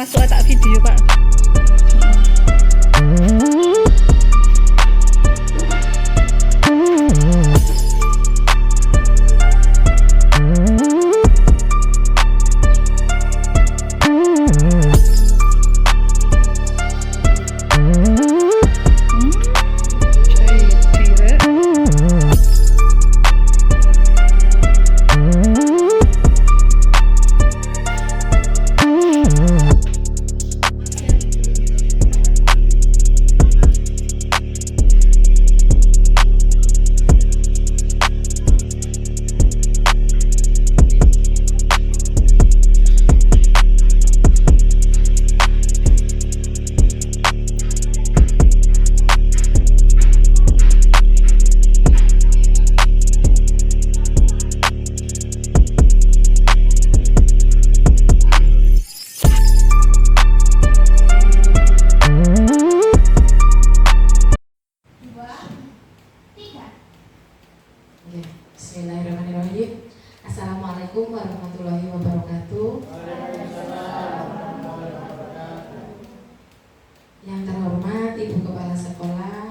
masuk tak video Pak. Bismillahirrahmanirrahim. Assalamualaikum warahmatullahi wabarakatuh. Yang terhormat Ibu Kepala Sekolah,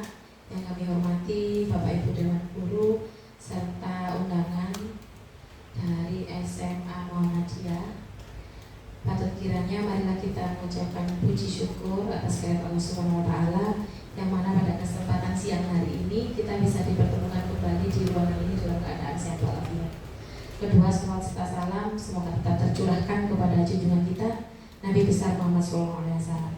yang kami hormati Bapak Ibu Dewan Guru serta undangan dari SMA Muhammadiyah. Patut kiranya marilah kita mengucapkan puji syukur atas kehadirat Allah Subhanahu wa taala yang mana pada kesempatan siang hari ini kita bisa dipertemukan kembali di ruangan ini dalam keadaan sehat walafiat. Kedua, salawat serta salam semoga tetap tercurahkan kepada junjungan kita Nabi besar Muhammad SAW.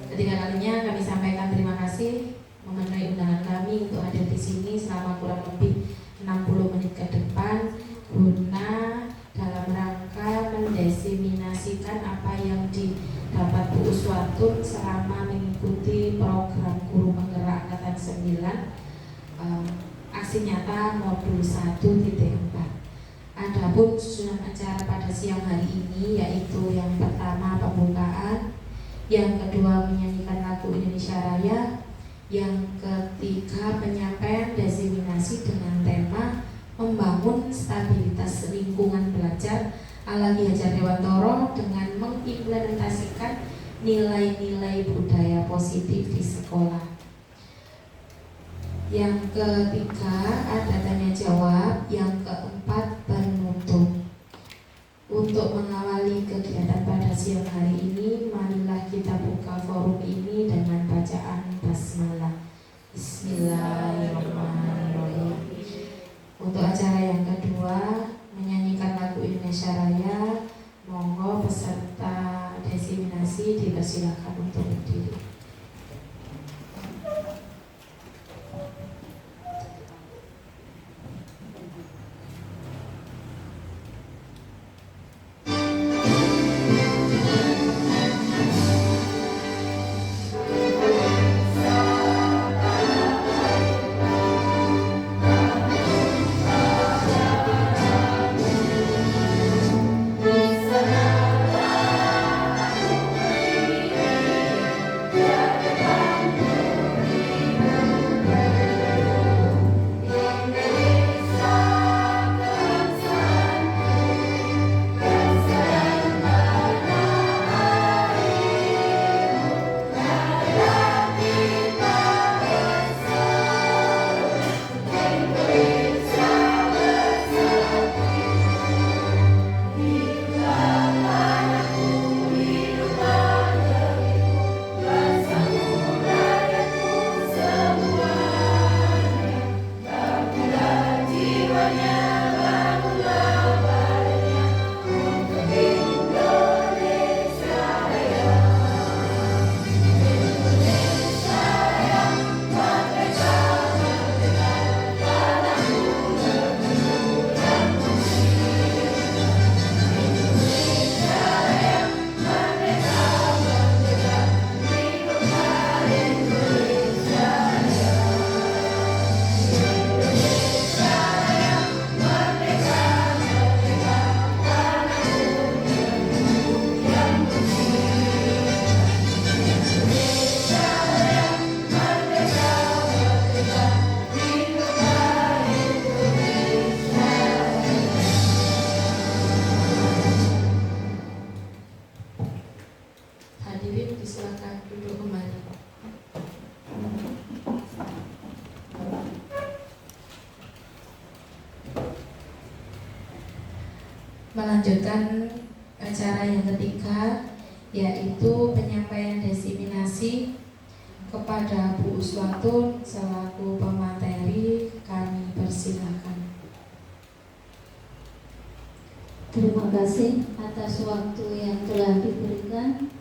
Ketiga kalinya kami sampaikan terima kasih memenuhi undangan kami untuk hadir di sini selama kurang lebih 60 menit ke depan guna dalam rangka mendiseminasikan apa yang didapat Bu Uswatun selama mengikuti program Guru Penggerak Angkatan 9 aksi nyata modul 1.4. Adapun susunan acara pada siang hari ini yaitu yang pertama pembukaan, yang kedua menyanyikan lagu Indonesia Raya, yang ketiga penyampaian diseminasi dengan tema membangun stabilitas lingkungan belajar ala Ki Hajar Dewantoro dengan mengimplementasikan nilai-nilai budaya positif di sekolah. Yang ketiga ada tanya jawab, yang keempat penutup. Untuk mengawali kegiatan pada siang hari ini, marilah kita buka forum ini dengan bacaan basmalah. Bismillahirrahmanirrahim. Untuk acara yang kedua, menyanyikan lagu Indonesia Raya, monggo peserta diseminasi dipersilakan untuk berdiri. Bismillahirrahmanirrahim. silakan duduk kembali. Melanjutkan acara yang ketiga, yaitu penyampaian desiminasi kepada Bu Uswatun selaku pemateri. Kami persilakan. Terima kasih atas waktu yang telah diberikan.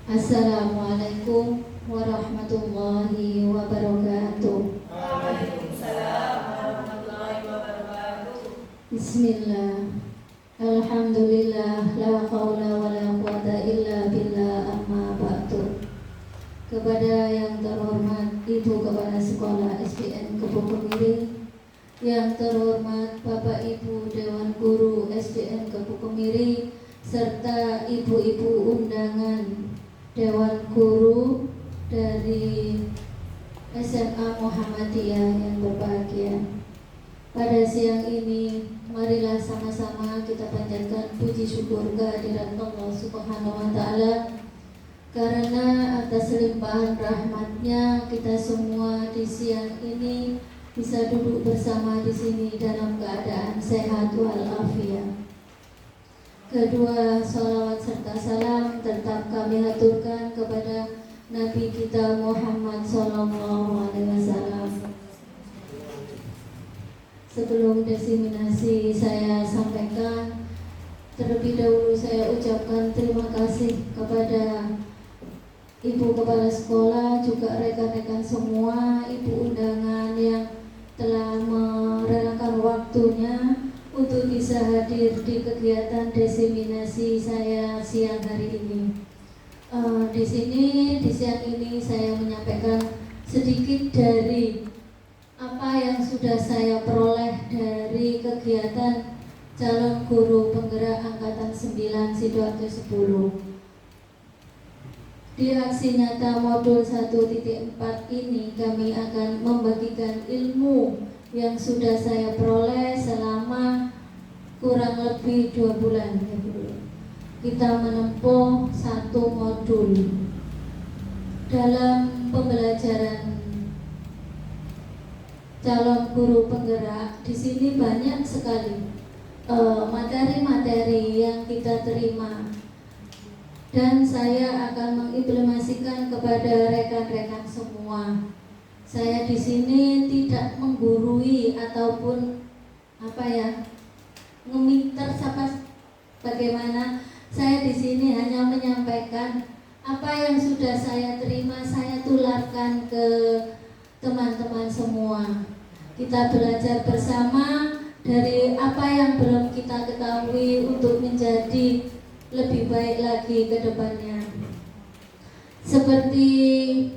Assalamualaikum warahmatullahi wabarakatuh. Waalaikumsalam warahmatullahi wabarakatuh. Bismillah. Alhamdulillah, la haula wa la quwata illa billah, amma ba'du. Kepada yang terhormat Ibu Kepala Sekolah SDN Kebo Kemiri, yang terhormat Bapak Ibu Dewan Guru SDN Kebo Kemiri, serta ibu-ibu undangan Dewan Guru dari SMA Muhammadiyah yang berbahagia. Pada siang ini, marilah sama-sama kita panjatkan puji syukur kehadirat Allah Subhanahu wa Ta'ala, karena atas limpahan rahmatnya kita semua di siang ini bisa duduk bersama di sini dalam keadaan sehat walafiat. Kedua, salawat serta salam tetap kami haturkan kepada Nabi kita Muhammad SAW. Sebelum desiminasi saya sampaikan, terlebih dahulu saya ucapkan terima kasih kepada Ibu Kepala Sekolah, juga rekan-rekan semua, ibu undangan yang telah merelakan waktunya untuk bisa hadir di kegiatan desiminasi saya siang hari ini. Di siang ini saya menyampaikan sedikit dari apa yang sudah saya peroleh dari kegiatan calon guru penggerak angkatan 9 Sidoarjo 10. Di aksi nyata modul 1.4 ini kami akan membagikan ilmu yang sudah saya peroleh selama kurang lebih 2 bulan. Kita menempuh satu modul dalam pembelajaran calon guru penggerak. Di sini banyak sekali materi-materi yang kita terima, dan saya akan mengimplementasikan kepada rekan-rekan semua. Saya di sini tidak menggurui ataupun ngeminter bagaimana. Saya di sini hanya menyampaikan apa yang sudah saya terima, saya tularkan ke teman-teman semua. Kita belajar bersama dari apa yang belum kita ketahui untuk menjadi lebih baik lagi ke depannya. Seperti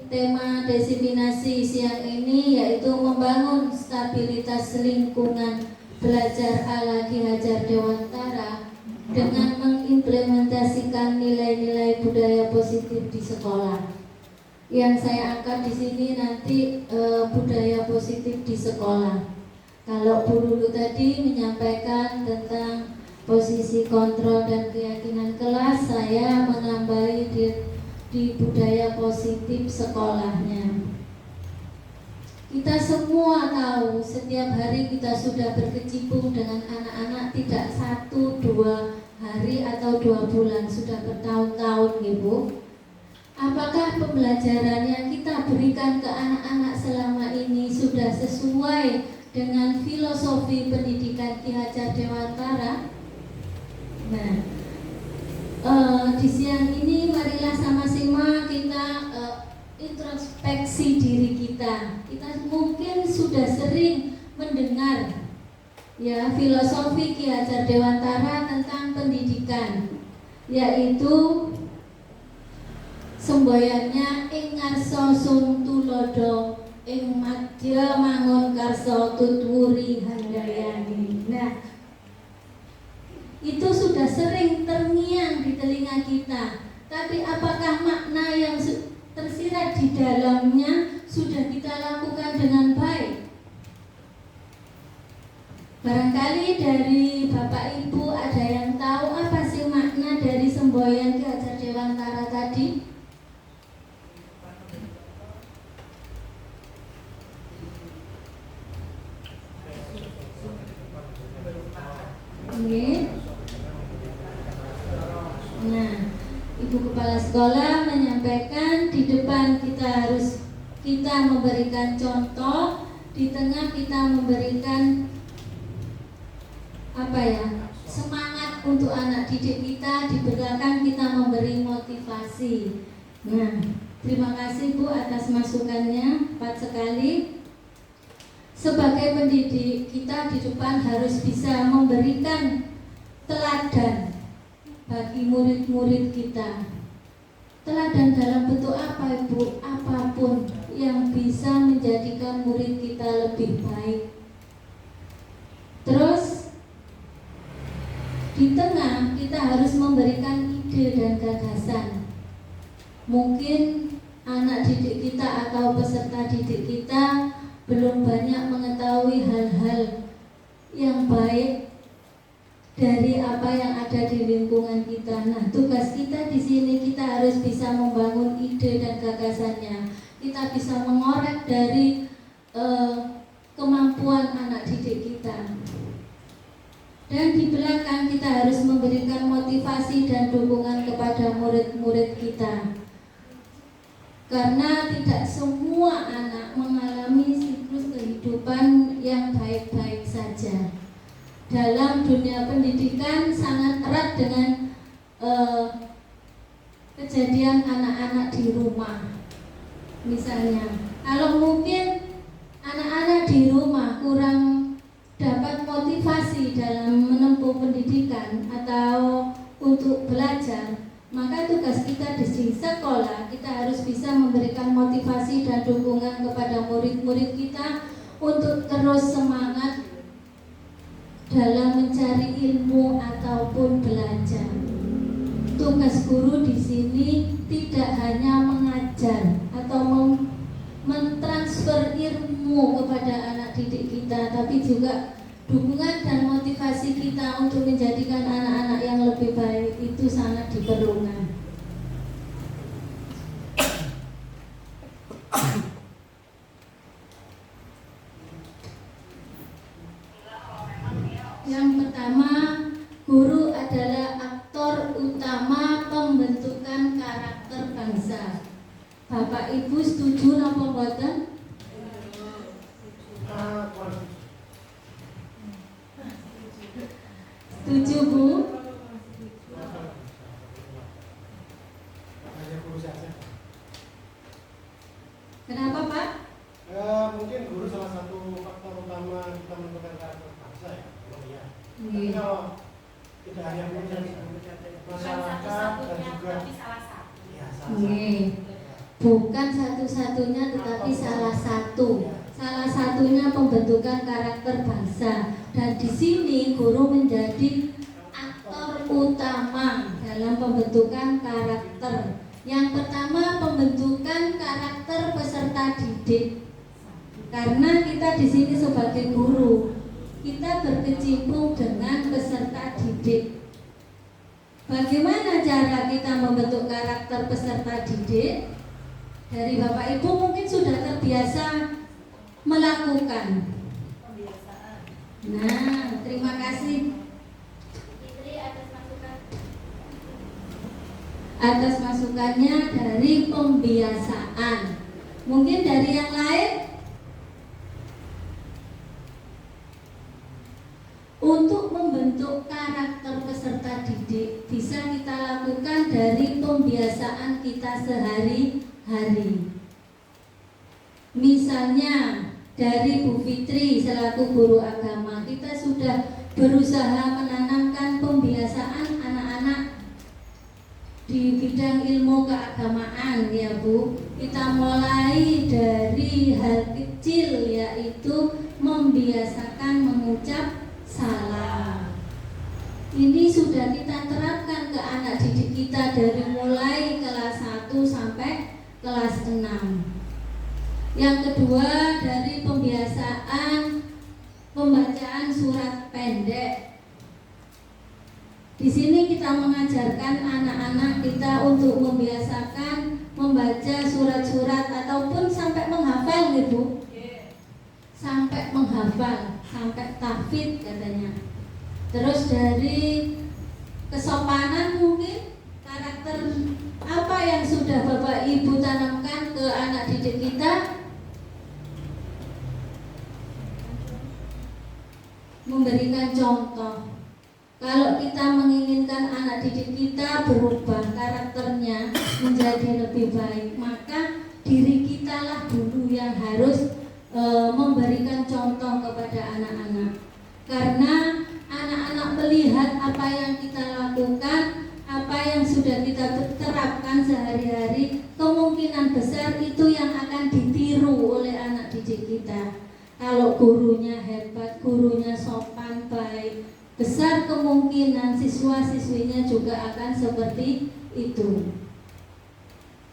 tema desiminasi siang ini, yaitu membangun stabilitas lingkungan belajar ala Ki Hajar Dewantara dengan mengimplementasikan nilai-nilai budaya positif di sekolah. Yang saya angkat di sini nanti budaya positif di sekolah. Kalau Bu Lulu tadi menyampaikan tentang posisi kontrol dan keyakinan kelas, saya menambahi di budaya positif sekolahnya. Kita semua tahu setiap hari kita sudah berkecimpung dengan anak-anak, tidak 1-2 hari atau 2 bulan, sudah bertahun-tahun, Ibu. Apakah pembelajaran yang kita berikan ke anak-anak selama ini sudah sesuai dengan filosofi pendidikan Ki Hajar Dewantara? Nah, di siang ini marilah sama-sama kita introspeksi diri kita. Kita mungkin sudah sering mendengar ya filosofi Ki Hajar Dewantara tentang pendidikan, yaitu semboyannya ing ngarsa sun tulodo, ing madya mangun karsa tutwuri handayani. Nah, itu sudah sering terngiang di telinga kita, tapi apakah makna yang tersirat di dalamnya sudah kita lakukan dengan baik? Barangkali dari Bapak Ibu ada yang tahu apa sih makna dari semboyan Ki Hajar Dewantara tadi? Oke. Nah, Ibu Kepala Sekolah menyampaikan di depan kita memberikan contoh, di tengah kita memberikan semangat untuk anak didik kita, di belakang kita memberi motivasi. Nah, terima kasih Bu atas masukannya, tepat sekali. Sebagai pendidik, kita di depan harus bisa memberikan teladan bagi murid-murid kita. Teladan dalam bentuk apa, Ibu? Apapun yang bisa menjadikan murid kita lebih baik. Terus di tengah kita harus memberikan ide dan gagasan. Mungkin anak didik kita atau peserta didik kita belum banyak mengetahui hal-hal yang baik dari apa yang ada di lingkungan kita. Nah, tugas kita di sini kita harus bisa membangun ide dan gagasannya. Kita bisa mengorek dari kemampuan anak didik kita. Dan di belakang kita harus memberikan motivasi dan dukungan kepada murid-murid kita. Karena tidak semua anak mengalami siklus kehidupan yang baik-baik saja. Dalam dunia pendidikan sangat erat dengan kejadian anak-anak di rumah. Misalnya, kalau mungkin anak-anak di rumah kurang dapat motivasi dalam menempuh pendidikan atau untuk belajar, maka tugas kita di sekolah kita harus bisa memberikan motivasi dan dukungan kepada murid-murid kita untuk terus semangat dalam mencari ilmu ataupun belajar. Tugas guru di sini tidak hanya mengajar atau mentransfer ilmu kepada anak didik kita, tapi juga dukungan dan motivasi kita untuk menjadikan anak-anak yang lebih baik itu sangat diperlukan. Yang pertama, guru adalah aktor utama pembentukan karakter bangsa. Bapak Ibu setuju napa mboten? Setuju Bu? Kenapa Pak? Mungkin guru salah satu faktor utama kita menentukan karakter bangsa ya. Tapi Iya. kalau tidak hanya masyarakat dan juga ya, Bukan satu-satunya tetapi salah satu. Salah satunya pembentukan karakter bangsa. Dan di sini guru menjadi aktor utama dalam pembentukan karakter. Yang pertama, pembentukan karakter peserta didik. Karena kita di sini sebagai guru, kita berkecimpung dengan peserta didik. Bagaimana cara kita membentuk karakter peserta didik? Dari Bapak Ibu mungkin sudah terbiasa melakukan. Nah, terima kasih atas masukannya dari pembiasaan. Mungkin dari yang lain? Untuk membentuk karakter peserta didik bisa kita lakukan dari pembiasaan kita sehari-hari. Misalnya dari Bu Fitri selaku guru agama, kita sudah berusaha menanamkan pembiasaan anak-anak di bidang ilmu keagamaan ya Bu. Kita mulai dari hal kecil, yaitu membiasakan mengucap salam. Ini sudah kita terapkan ke anak didik kita dari mulai kelas 1 sampai kelas 6. Yang kedua, dari pembiasaan pembacaan surat pendek. Di sini kita mengajarkan anak-anak kita untuk membiasakan membaca surat-surat ataupun sampai menghafal, Ibu. Sampai menghafal, sampai tahfidz katanya. Terus dari kesopanan mungkin karakter apa yang sudah Bapak Ibu tanamkan ke anak didik kita? Memberikan contoh. Kalau kita menginginkan anak didik kita berubah karakternya menjadi lebih baik, maka diri kita lah dulu yang harus memberikan contoh kepada anak-anak. Karena anak-anak melihat apa yang kita lakukan, apa yang sudah kita terapkan sehari-hari, kemungkinan besar itu yang akan ditiru oleh anak didik kita. Kalau gurunya hebat, gurunya sopan, baik, besar kemungkinan siswa-siswinya juga akan seperti itu.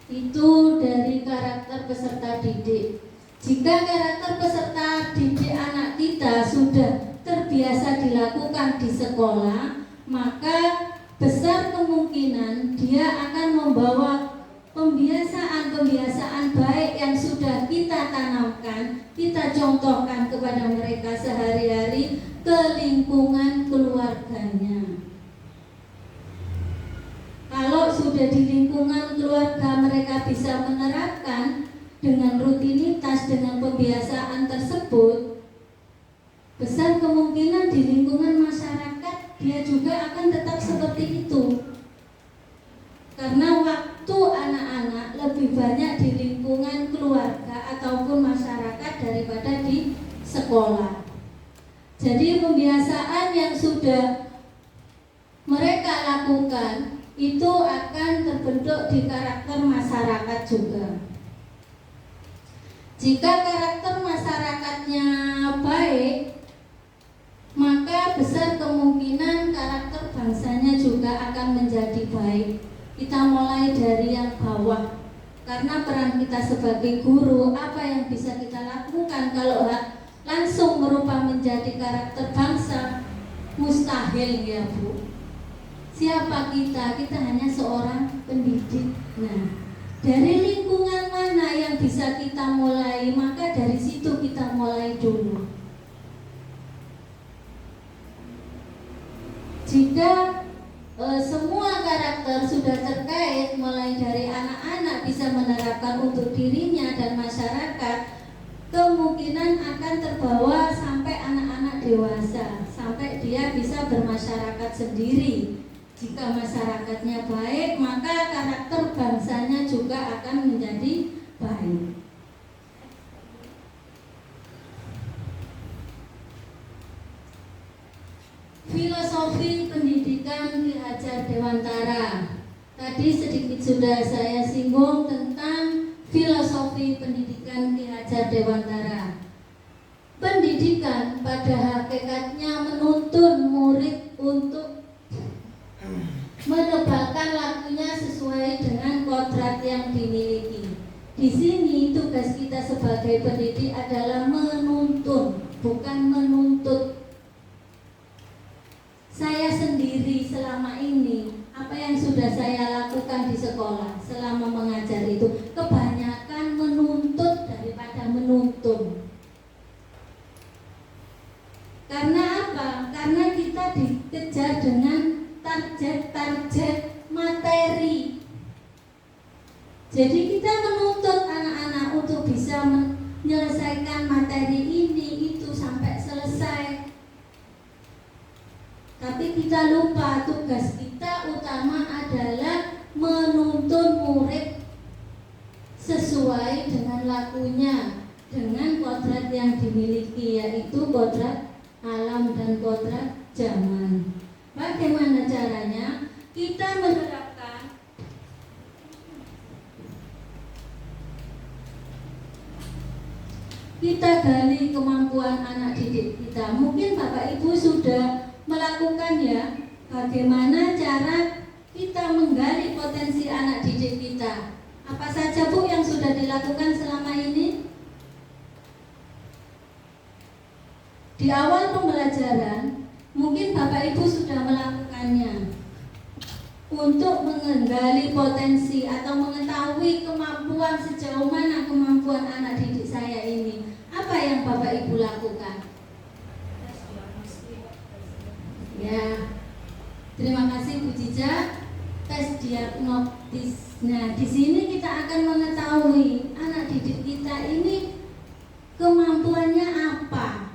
Itu dari karakter peserta didik. Jika karakter peserta didik anak kita sudah terbiasa dilakukan di sekolah, maka besar kemungkinan dia akan membawa pembiasaan-pembiasaan baik yang sudah kita tanamkan, kita contohkan kepada mereka sehari-hari ke lingkungan keluarganya. Kalau sudah di lingkungan keluarga mereka bisa menerapkan dengan rutinitas, dengan pembiasaan tersebut, besar kemungkinan di lingkungan masyarakat dia juga akan tetap seperti itu. Karena waktu anak-anak lebih banyak di lingkungan keluarga ataupun masyarakat daripada di sekolah. Jadi pembiasaan yang sudah mereka lakukan itu akan terbentuk di karakter masyarakat juga. Jika karakter masyarakatnya baik, maka besar kemungkinan karakter bangsanya juga akan menjadi baik. Kita mulai dari yang bawah, karena peran kita sebagai guru, apa yang bisa kita lakukan kalau langsung merubah menjadi karakter bangsa? Mustahil ya Bu. Siapa kita? Kita hanya seorang pendidik. Nah, dari lingkungan mana yang bisa kita mulai? Maka dari situ kita mulai dulu. Jika semua karakter sudah terkait, mulai dari anak-anak bisa menerapkan untuk dirinya dan masyarakat, kemungkinan akan terbawa sampai anak-anak dewasa, sampai dia bisa bermasyarakat sendiri. Jika masyarakatnya baik, maka karakter bangsanya juga akan menjadi baik. Filosofi pendidikan Ki Hajar Dewantara. Tadi sedikit sudah saya singgung tentang filosofi pendidikan Ki Hajar Dewantara. Pendidikan pada hakikatnya menuntun murid untuk menebalkan lakunya sesuai dengan kodrat yang dimiliki. Di sini tugas kita sebagai pendidik adalah menuntun, bukan menuntut. Saya sendiri selama ini, apa yang sudah saya lakukan di sekolah selama mengajar itu kebanyakan menuntut daripada menuntun. Karena apa? Karena kita dikejar dengan target materi. Jadi kita menuntut anak-anak untuk bisa menyelesaikan materi ini itu sampai selesai. Tapi kita lupa tugas kita utama adalah menuntun murid sesuai dengan lakunya, dengan kodrat yang dimiliki, yaitu kodrat alam dan kodrat zaman. Bagaimana caranya? Kita menerapkan kita gali kemampuan anak didik kita. Mungkin Bapak Ibu sudah melakukan ya, bagaimana cara kita menggali potensi anak didik kita. Apa saja Bu yang sudah dilakukan selama ini? Di awal pembelajaran, mungkin Bapak Ibu sudah melakukannya untuk menggali potensi atau mengetahui kemampuan sejauh mana kemampuan anak didik saya ini. Apa yang Bapak Ibu lakukan? Ya, terima kasih Bu Cica. Tes diagnostis. Nah, di sini kita akan mengetahui anak didik kita ini kemampuannya apa.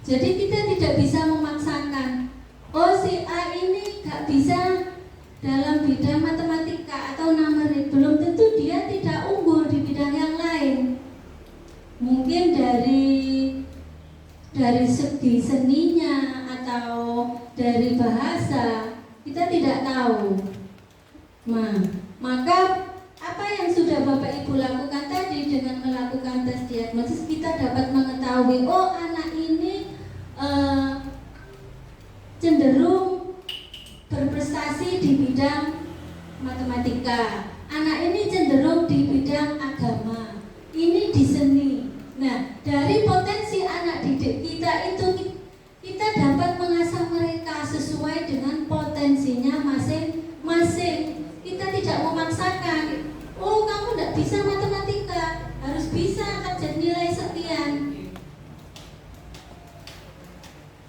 Jadi kita tidak bisa memaksakan, oh si A ini gak bisa dalam bidang matematika atau numerik. Belum tentu dia tidak unggul di bidang yang lain. Mungkin dari segi seninya atau dari bahasa, kita tidak tahu. Nah, maka apa yang sudah Bapak Ibu lakukan tadi dengan melakukan tes diagnosis, kita dapat mengetahui, oh anak ini cenderung berprestasi di bidang matematika, anak ini cenderung di bidang agama, ini di seni. Nah, dari potensi anak didik kita itu kita dapat mengasah mereka sesuai dengan potensinya masing-masing. Kita tidak memaksakan, oh kamu tidak bisa matematika, harus bisa target nilai sekian.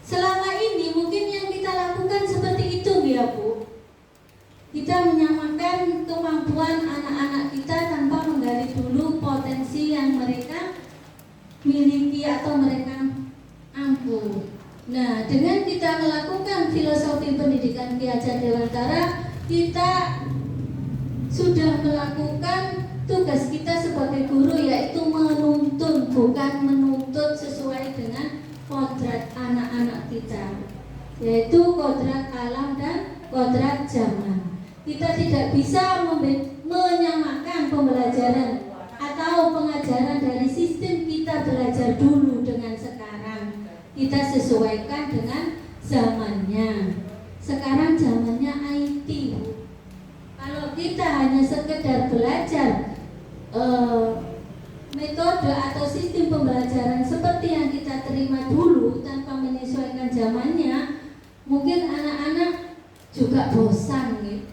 Selama ini mungkin yang kita lakukan seperti itu ya Bu. Kita menyamakan kemampuan anak-anak kita tanpa menggali dulu potensi yang mereka miliki atau mereka mampu. Nah, dengan kita melakukan filosofi pendidikan Ki Hajar Dewantara, kita sudah melakukan tugas kita sebagai guru, yaitu menuntun, bukan menuntut sesuai dengan kodrat anak-anak kita, yaitu kodrat alam dan kodrat zaman. Kita tidak bisa menyamakan pembelajaran atau pengajaran dari sistem kita belajar dulu dengan sekarang. Kita sesuaikan dengan zamannya. Sekarang zamannya IT. Kalau kita hanya sekedar belajar metode atau sistem pembelajaran seperti yang kita terima dulu tanpa menyesuaikan zamannya, mungkin anak-anak juga bosan gitu.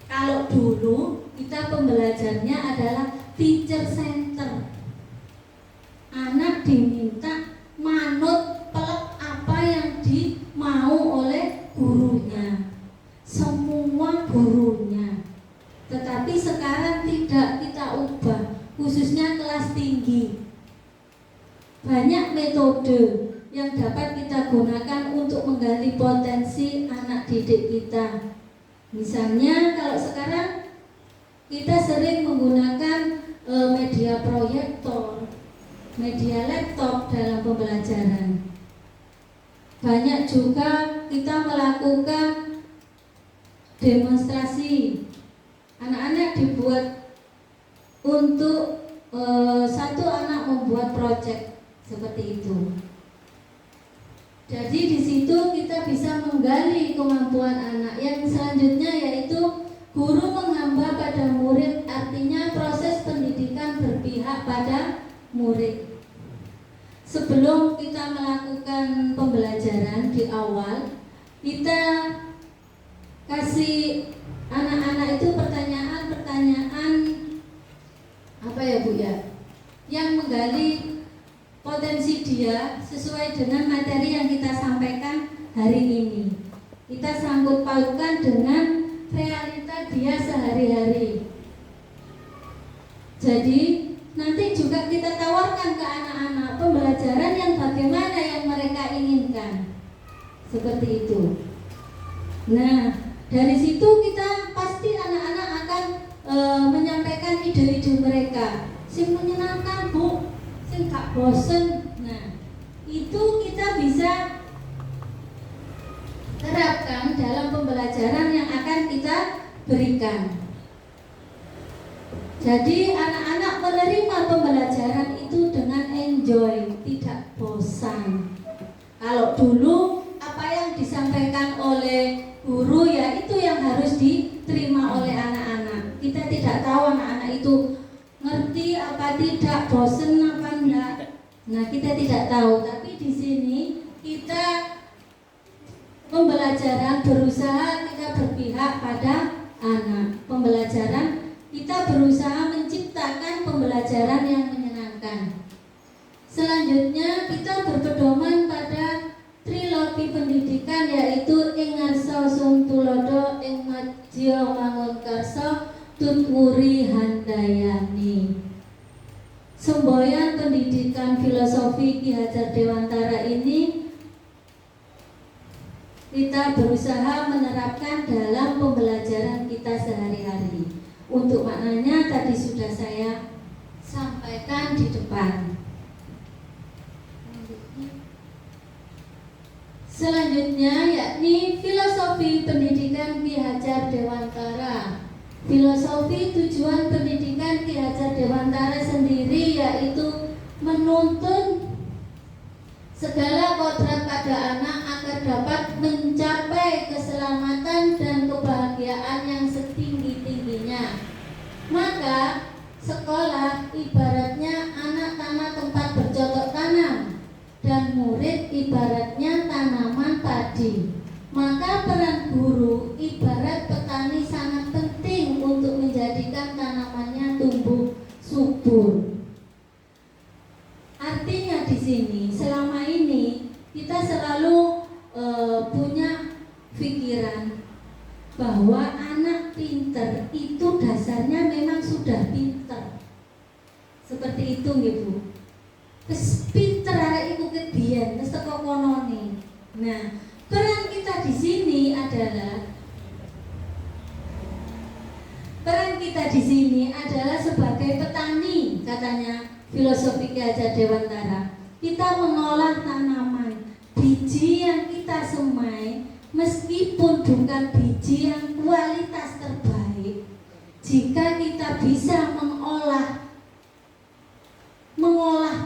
Kalau dulu kita pembelajarnya adalah teacher center, anak diminta manut pelek apa yang dimau oleh gurunya, semua gurunya. Tetapi sekarang tidak, kita ubah, khususnya kelas tinggi. Banyak metode yang dapat kita gunakan untuk menggali potensi anak didik kita. Misalnya kalau sekarang kita sering menggunakan media proyektor, media laptop dalam pembelajaran. Banyak juga kita melakukan demonstrasi. Anak-anak dibuat untuk satu anak membuat proyek seperti itu. Jadi di situ kita bisa menggali kemampuan anak. Yang selanjutnya yaitu guru menghamba pada murid, artinya proses pendidikan berpihak pada murid. Sebelum kita melakukan pembelajaran di awal, kita kasih anak-anak itu pertanyaan-pertanyaan apa ya Bu ya, yang menggali potensi dia sesuai dengan materi yang kita sampaikan hari ini. Kita sangkut pautkan dengan realita dia sehari-hari. Jadi nanti juga kita tawarkan ke anak-anak pembelajaran yang bagaimana yang mereka inginkan. Seperti itu. Nah, dari situ kita pasti anak-anak akan menyampaikan ide-ide mereka. Sing menyenangkan Bu, sing gak bosen. Nah, itu kita bisa terapkan dalam pembelajaran yang akan kita berikan. Jadi anak-anak menerima pembelajaran itu dengan enjoy, tidak bosan. Kalau dulu apa yang disampaikan oleh guru ya itu yang harus diterima oleh anak-anak. Kita tidak tahu anak-anak itu ngerti apa tidak, bosen apa enggak. Nah, kita tidak tahu, tapi di sini kita pembelajaran berusaha kita berpihak pada anak. Pembelajaran kita berusaha menciptakan pembelajaran yang menyenangkan. Selanjutnya kita berpedoman pada trilogi pendidikan, yaitu ing ngarsa sung tulodo ing madya mangun karsa tutwuri handayani. Semboyan pendidikan filosofi Ki Hajar Dewantara ini kita berusaha menerapkan dalam pembelajaran kita sehari-hari. Untuk maknanya tadi sudah saya sampaikan di depan. Selanjutnya yakni filosofi pendidikan Ki Hajar Dewantara. Filosofi tujuan pendidikan Ki Hajar Dewantara sendiri yaitu menuntun segala kodrat pada anak agar dapat mencapai keselamatan dan kebahagiaan yang setinggi-tingginya. Maka sekolah ibaratnya anak tanah tempat bercocok tanam dan murid ibaratnya tanaman padi. Maka peran guru ibarat petani sangat penting untuk menjadikan tanamannya tumbuh subur. Artinya di sini selama ini kita selalu punya pikiran bahwa anak pinter itu dasarnya memang sudah pinter. Seperti itu Ibu. Wis pinter arek iku kebiyen wis teko konone. Nah, peran kita di sini adalah sebagai petani, katanya filosofi Ki Hajar Dewantara. Kita mengolah tanaman, biji yang kita semai meskipun bukan biji yang kualitas terbaik, jika kita bisa mengolah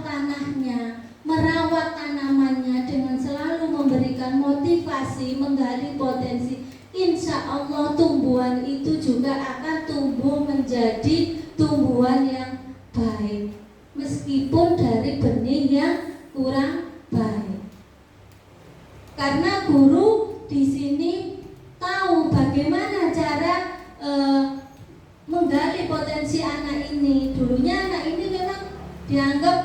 tanahnya, merawat tanamannya dengan selalu memberikan motivasi, menggali potensi, insya Allah tumbuhan itu juga akan tumbuh menjadi tumbuhan yang baik, meskipun dari benih yang kurang baik. Karena guru di sini tahu bagaimana cara menggali potensi anak ini. Dulunya anak ini memang dianggap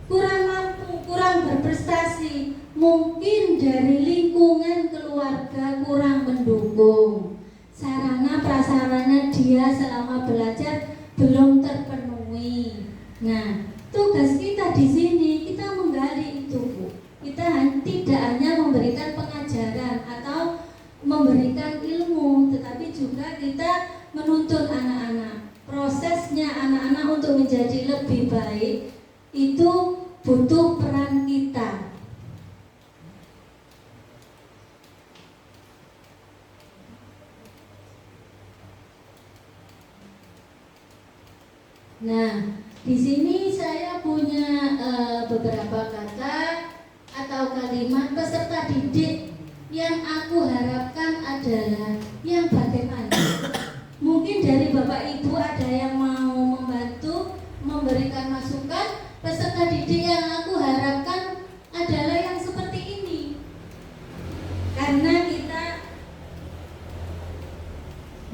kurang mampu, kurang berprestasi, mungkin dari lingkungan keluarga kurang mendukung, sarana prasarana dia selama belajar belum terpenuhi. Nah, tugas kita di sini kita menggali itu, Bu. Kita tidak hanya memberikan pengajaran atau memberikan ilmu, tetapi juga kita menuntun anak-anak. Prosesnya anak-anak untuk menjadi lebih baik itu butuh peran kita. Nah, di sini saya punya beberapa kata atau kalimat peserta didik yang aku harapkan adalah yang bagaimana. Mungkin dari Bapak Ibu ada yang mau membantu memberikan masukan. Peserta didik yang aku harapkan adalah yang seperti ini. Karena kita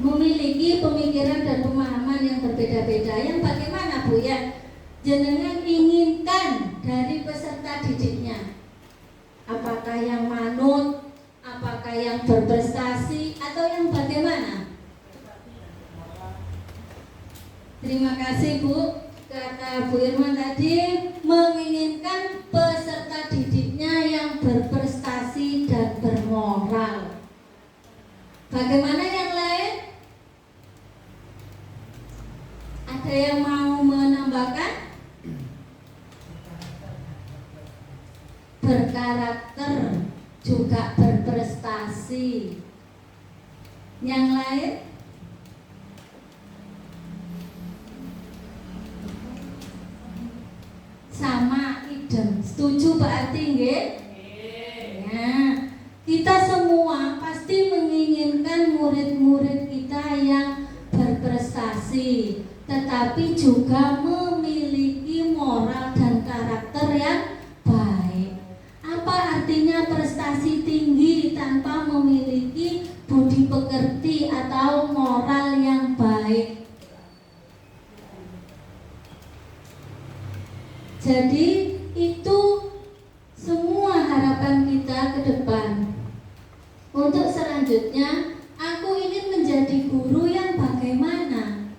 memiliki pemikiran dan pemahaman yang berbeda-beda. Yang bagaimana Bu ya? Jenengan inginkan dari peserta didiknya? Apakah yang manut? Apakah yang berprestasi? Atau yang bagaimana? Terima kasih Bu. Kata Bu Irman tadi menginginkan peserta didiknya yang berprestasi dan bermoral. Bagaimana yang lain? Ada yang mau menambahkan? Berkarakter, juga berprestasi. Yang lain? Sama idem. Setuju berarti nggih? Nah, kita semua pasti menginginkan murid-murid kita yang berprestasi, tetapi juga memiliki moral dan karakter yang artinya prestasi tinggi tanpa memiliki budi pekerti atau moral yang baik. Jadi itu semua harapan kita ke depan. Untuk selanjutnya, aku ingin menjadi guru yang bagaimana?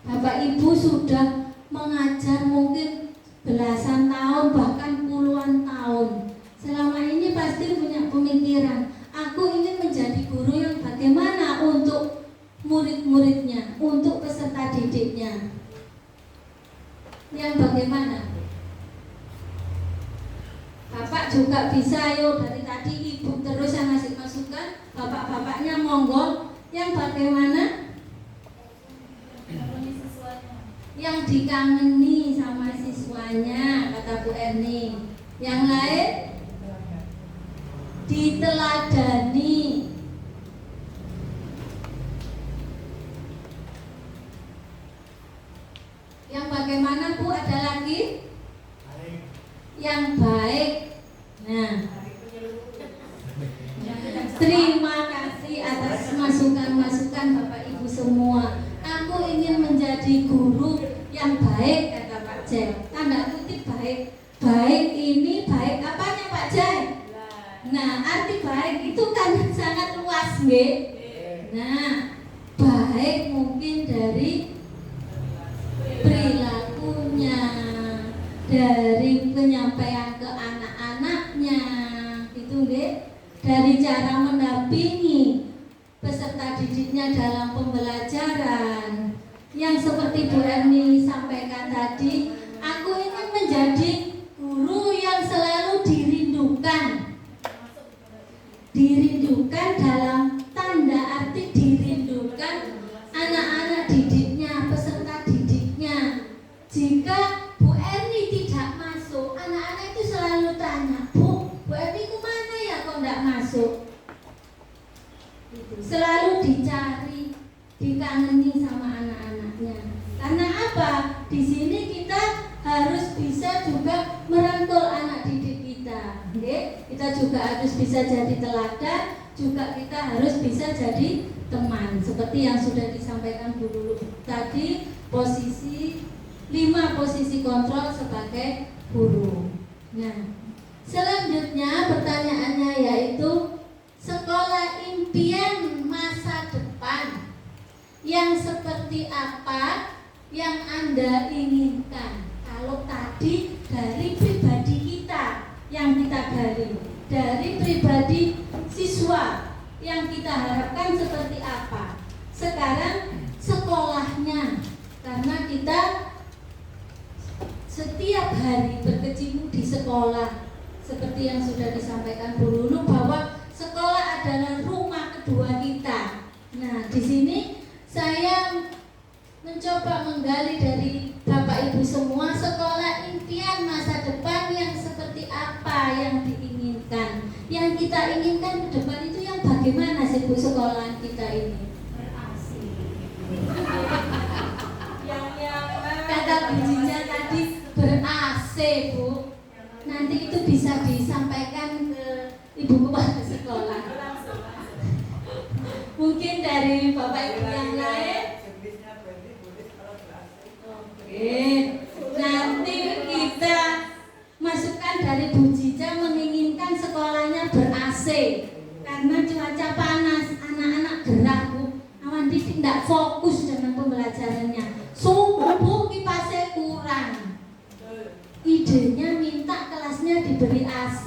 Bapak Ibu sudah mengajar mungkin belasan tahun, bahkan puluhan tahun. Selama ini pasti punya pemikiran, aku ingin menjadi guru yang bagaimana untuk murid-muridnya, untuk peserta didiknya. Yang bagaimana? Bapak juga bisa, yo, dari tadi ibu terus yang ngasih masukan, bapak-bapaknya monggo. Yang bagaimana? Yang dikangeni sama siswanya, kata Bu Erni. Yang lain? Diteladani. Yang bagaimana Bu, ada lagi? Yang baik. Nah, terima kasih atas masukan-masukan Bapak Ibu semua. Aku ingin menjadi guru yang baik, kata Pak Jai. Tanda kutip baik. Baik ini baik apanya Pak Jai? Nah, arti baik itu kan sangat luas, nggih. Nah, baik mungkin dari perilakunya, dari penyampaian ke anak-anaknya, gitu nggih. Dari cara mendampingi peserta didiknya dalam pembelajaran. Yang seperti Bu Erni sampaikan tadi, aku ingin menjadi guru yang selalu dirindukan. Dirindukan dalam tanda arti dirindukan anak-anak didiknya, peserta didiknya. Jika Bu Erni tidak masuk, anak-anak itu selalu tanya, Bu Erni kemana ya kok tidak masuk? Selalu dicari, dikangeni sama anak-anaknya. Karena apa? Di sini kita harus bisa juga merangkul anak didik kita. Okay? Kita juga harus bisa jadi teladan, juga kita harus bisa jadi teman. Seperti yang sudah disampaikan Bu Lulu tadi, 5 posisi kontrol sebagai guru. Nah, selanjutnya pertanyaannya yaitu sekolah impian masa depan yang seperti apa yang Anda inginkan? Kalau tadi dari pribadi kita yang kita gali, dari pribadi siswa yang kita harapkan seperti apa? Sekarang sekolahnya, karena kita setiap hari berkecimpung di sekolah, seperti yang sudah disampaikan Bu Lulu bahwa sekolah adalah rumah kedua kita. Nah, di sini saya mencoba menggali dari Bapak Ibu semua sekolah impian masa depan yang seperti apa yang diinginkan. Yang kita inginkan ke depan itu yang bagaimana sih Bu sekolah kita ini? Kata bijinya tadi ber-AC Bu. Nanti itu bisa disampaikan ke Ibu Kepala Sekolah. Mungkin dari Bapak Ibu yang lain. Oke. Nanti kita masukkan dari Bu Cica menginginkan sekolahnya ber-AC karena cuaca panas, anak-anak gerah Bu. Awan didik tidak fokus dengan pembelajarannya. Subuh kipasnya kurang. Idenya minta kelasnya diberi AC.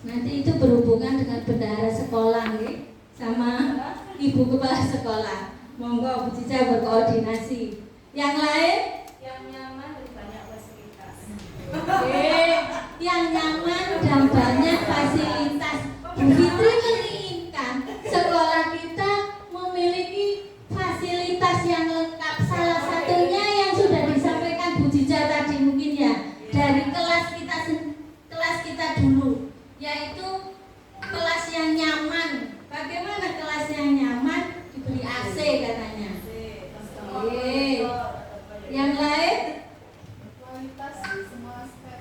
Nanti itu berhubungan dengan bendahara sekolah nih, sama Ibu Kepala Sekolah. Monggo Bu Cica berkoordinasi. Yang lain? Yang nyaman dan banyak fasilitas. Yang nyaman dan banyak fasilitas. Bu Fitri menginginkan sekolah kita memiliki fasilitas yang lengkap. Salah satunya yang sudah disampaikan Bu Cica tadi mungkin ya, dari kelas kita dulu, yaitu kelas yang nyaman. Bagaimana kelas yang nyaman? Diberi AC katanya. Yang lain? Kualitas semua aspek.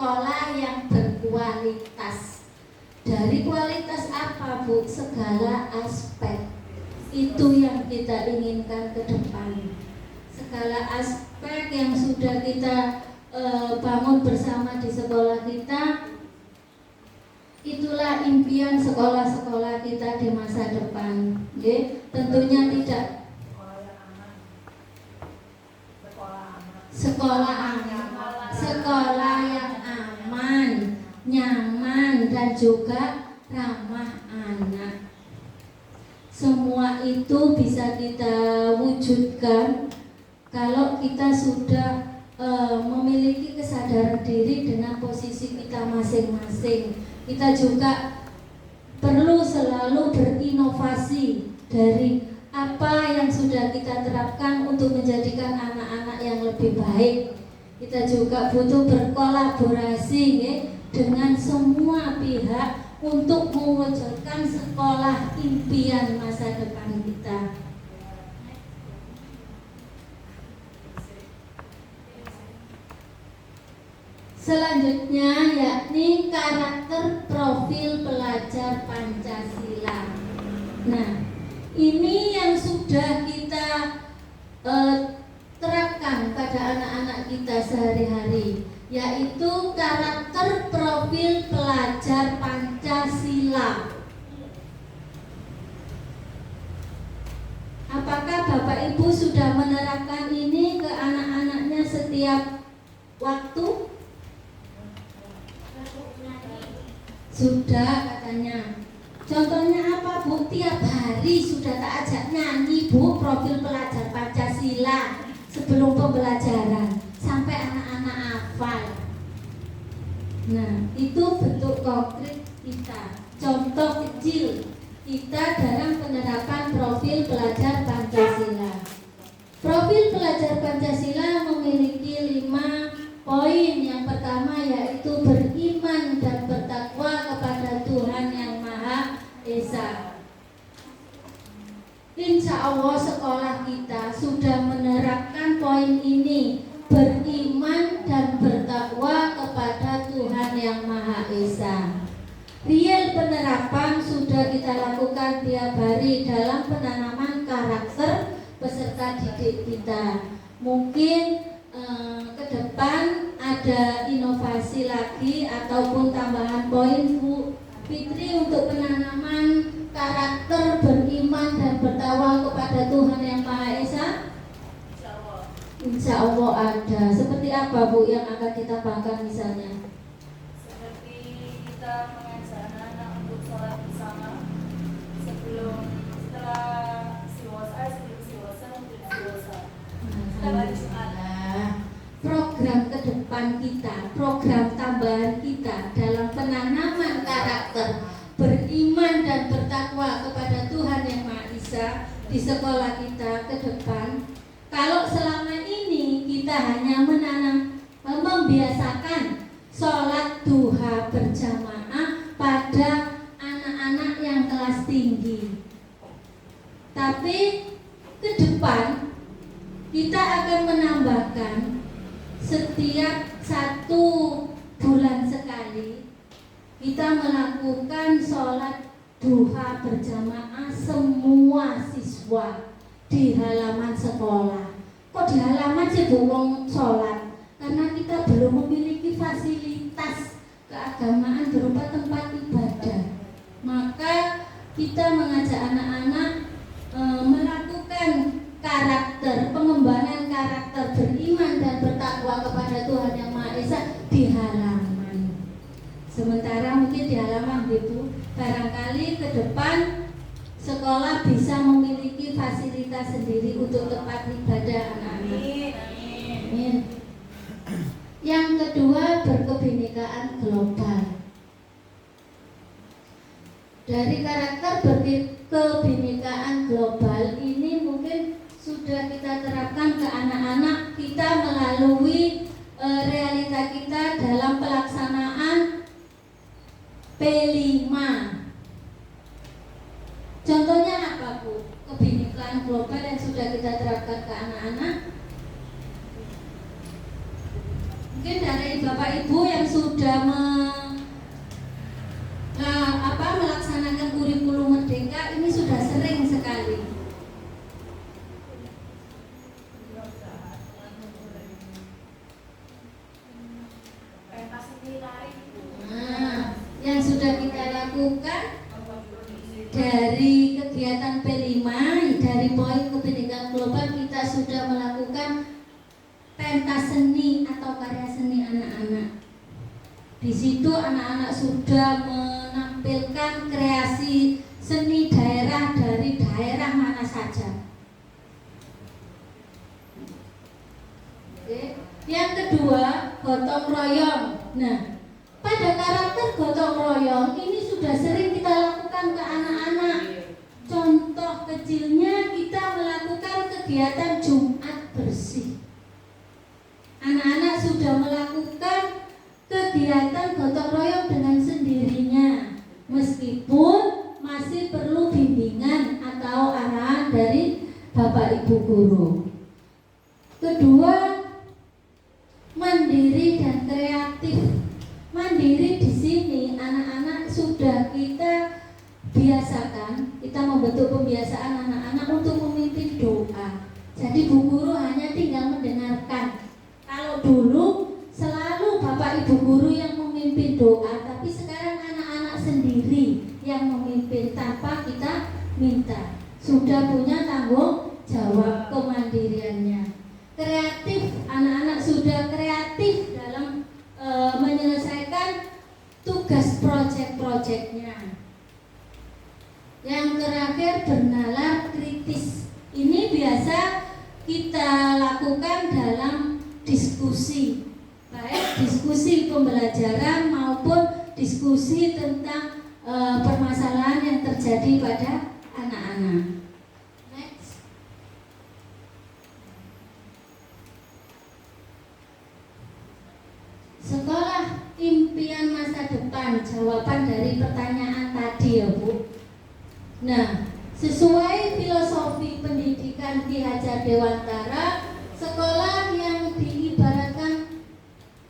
sekolah yang berkualitas. Dari kualitas apa, Bu? Segala aspek. Itu yang kita inginkan ke depan. Segala aspek yang sudah kita bangun bersama di sekolah kita, itulah impian sekolah-sekolah kita di masa depan. Tentunya tidak sekolah yang aman, nyaman, dan juga ramah anak. Semua itu bisa kita wujudkan kalau kita sudah memiliki kesadaran diri dengan posisi kita masing-masing. Kita juga perlu selalu berinovasi dari apa yang sudah kita terapkan untuk menjadikan anak-anak yang lebih baik. Kita juga butuh berkolaborasi dengan semua pihak untuk mewujudkan sekolah impian masa depan kita. Selanjutnya yakni karakter profil pelajar Pancasila. Nah, ini yang sudah kita terapkan pada anak-anak kita sehari-hari, yaitu karakter profil pelajar Pancasila. Apakah Bapak Ibu sudah menerapkan ini ke anak-anaknya setiap waktu? Sudah katanya. Contohnya apa, Bu? Tiap hari sudah tak ajak nyanyi, Bu, profil pelajar Pancasila sebelum pembelajaran sampai anak-anak hafal. Nah, itu bentuk konkret kita, contoh kecil kita dalam penerapan profil pelajar Pancasila. Profil pelajar Pancasila memiliki 5 poin. Yang pertama yaitu beriman dan bertakwa kepada Tuhan Yang Maha Esa. Insya Allah sekolah kita sudah menerapkan poin ini, beriman dan bertakwa kepada Tuhan Yang Maha Esa. Real penerapan sudah kita lakukan tiap hari dalam penanaman karakter peserta didik kita. Mungkin ke depan ada inovasi lagi ataupun tambahan poin, Bu Fitri, untuk penanaman karakter beriman dan bertakwa kepada Tuhan Yang Maha Esa. Insya Allah ada. Seperti apa, Bu, yang akan kita banggakan misalnya? Seperti kita mengajak anak-anak untuk sholat bersama setelah istighosah, sebelum istighosah, untuk istighosah. Setiap hari Jumat. Program ke depan kita, program tambahan kita dalam penanaman karakter beriman dan bertakwa kepada Tuhan Yang Maha Esa di sekolah kita ke depan. Kalau selama ini kita hanya membiasakan sholat duha berjamaah pada anak-anak yang kelas tinggi, tapi ke depan kita akan menambahkan setiap 1 bulan sekali kita melakukan sholat duha berjamaah semua siswa di halaman sekolah. Kok di halaman sih wong sholat? Karena kita belum memiliki fasilitas keagamaan berupa tempat ibadah. Maka kita mengajak anak-anak melakukan karakter, pengembangan karakter beriman dan bertakwa kepada Tuhan Yang Maha Esa di halaman. Sementara mungkin di halaman itu barangkali ke depan sekolah bisa memiliki fasilitas sendiri untuk tempat ibadah anak-anak. Amin. Yang kedua, berkebinekaan global. Dari karakter berkebinekaan global ini mungkin sudah kita terapkan ke anak-anak kita melalui realita kita dalam pelaksanaan P5. Contohnya apa, Bu? Kebinekaan global yang sudah kita terapkan ke anak-anak. Mungkin dari Bapak Ibu yang sudah melaksanakan kurikulum Merdeka ini sudah sering sekali. Pentas seni tari. Nah, yang sudah kita lakukan dari kegiatan P5, dari poin kependidikan global, kita sudah melakukan pentas seni atau karya seni anak-anak. Di situ anak-anak sudah menampilkan kreasi seni daerah dari daerah mana saja. Oke. Yang kedua, gotong royong. Nah, pada karakter gotong royong ini sudah sering kita lakukan ke anak-anak. Contoh kecilnya kita melakukan kegiatan Jumat bersih. Anak-anak sudah melakukan kegiatan gotong royong dengan sendirinya, meskipun masih perlu bimbingan atau arahan dari Bapak Ibu guru. Kedua, mandiri dan kreatif. Mandiri di sini anak-anak sudah kita biasakan, kita membentuk pembiasaan anak-anak untuk memimpin doa. Jadi Bu Guru hanya tinggal mendengarkan. Kalau dulu selalu Bapak Ibu guru yang memimpin doa, tapi sekarang anak-anak sendiri yang memimpin tanpa kita minta. Sudah punya tanggung jawab kemandiriannya. Kreatif, anak-anak sudah kreatif dalam menyelesaikan tugas proyek-proyeknya. Yang terakhir, bernalar kritis. Ini biasa kita lakukan dalam diskusi, baik diskusi pembelajaran maupun diskusi tentang permasalahan yang terjadi pada anak-anak. Next. Sekolah impian masa depan, jawaban dari pertanyaan tadi ya Bu. Nah, sesuai filosofi pendidikan Ki Hajar Dewantara, sekolah yang diibaratkan